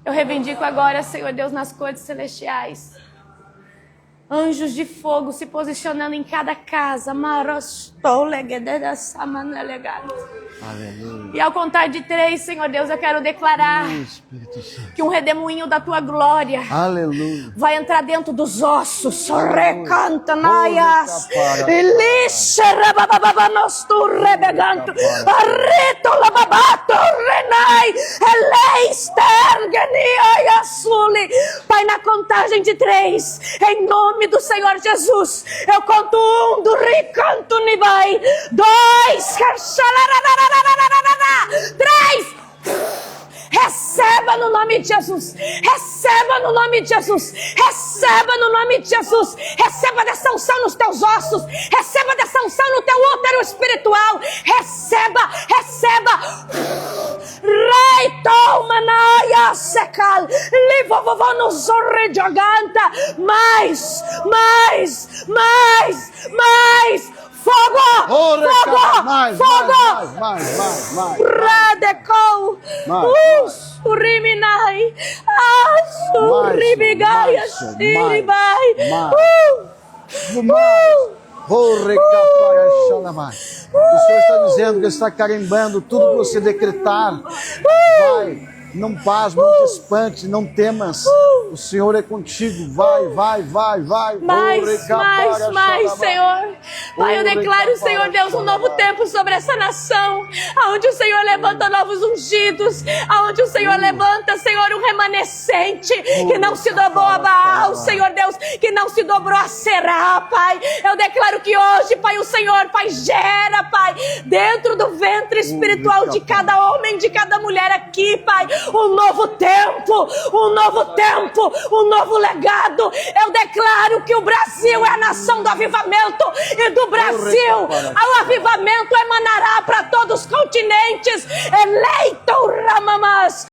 Eu reivindico agora, Senhor Deus, nas cortes celestiais, anjos de fogo se posicionando em cada casa. Aleluia. E ao contar de 3, Senhor Deus, eu quero declarar que um redemoinho da tua glória, aleluia, vai entrar dentro dos ossos. Recanta, naias. Elixe, rababababanostur, rebeganto. Arreto, lababato, renai. Eleisterganiaiasuli. Pai, na contagem de 3, em nome do Senhor Jesus, eu conto 1, do ricanto, nibai. 2, 3. Receba no nome de Jesus. Receba no nome de Jesus. Receba no nome de Jesus. Receba dessa unção nos teus ossos. Receba dessa unção no teu útero espiritual. Receba. Reito manaya secal. Livovovó no zorre joganta. Mais. Fogo! Mais. Radecou! Uriminai! Uribigaia! Iribai! O Senhor está dizendo que está carimbando tudo que você decretar. Vai, não pasme, não te espante, não temas. O Senhor é contigo. Vai, vai, vai, vai. Mais, Senhor. Pai, eu declaro, Senhor Deus, um novo tempo sobre essa nação, aonde o Senhor levanta novos ungidos, aonde o Senhor levanta, Senhor, um remanescente que não se dobrou a Baal, Senhor Deus, que não se dobrou a Será, Pai. Eu declaro que hoje, Pai, o Senhor, Pai, gera, Pai, dentro do ventre espiritual de cada homem, de cada mulher aqui, Pai, um novo tempo, um novo legado. Eu declaro que o Brasil é a nação do avivamento, e do Brasil o avivamento emanará para todos os continentes. Eleito Ramamás.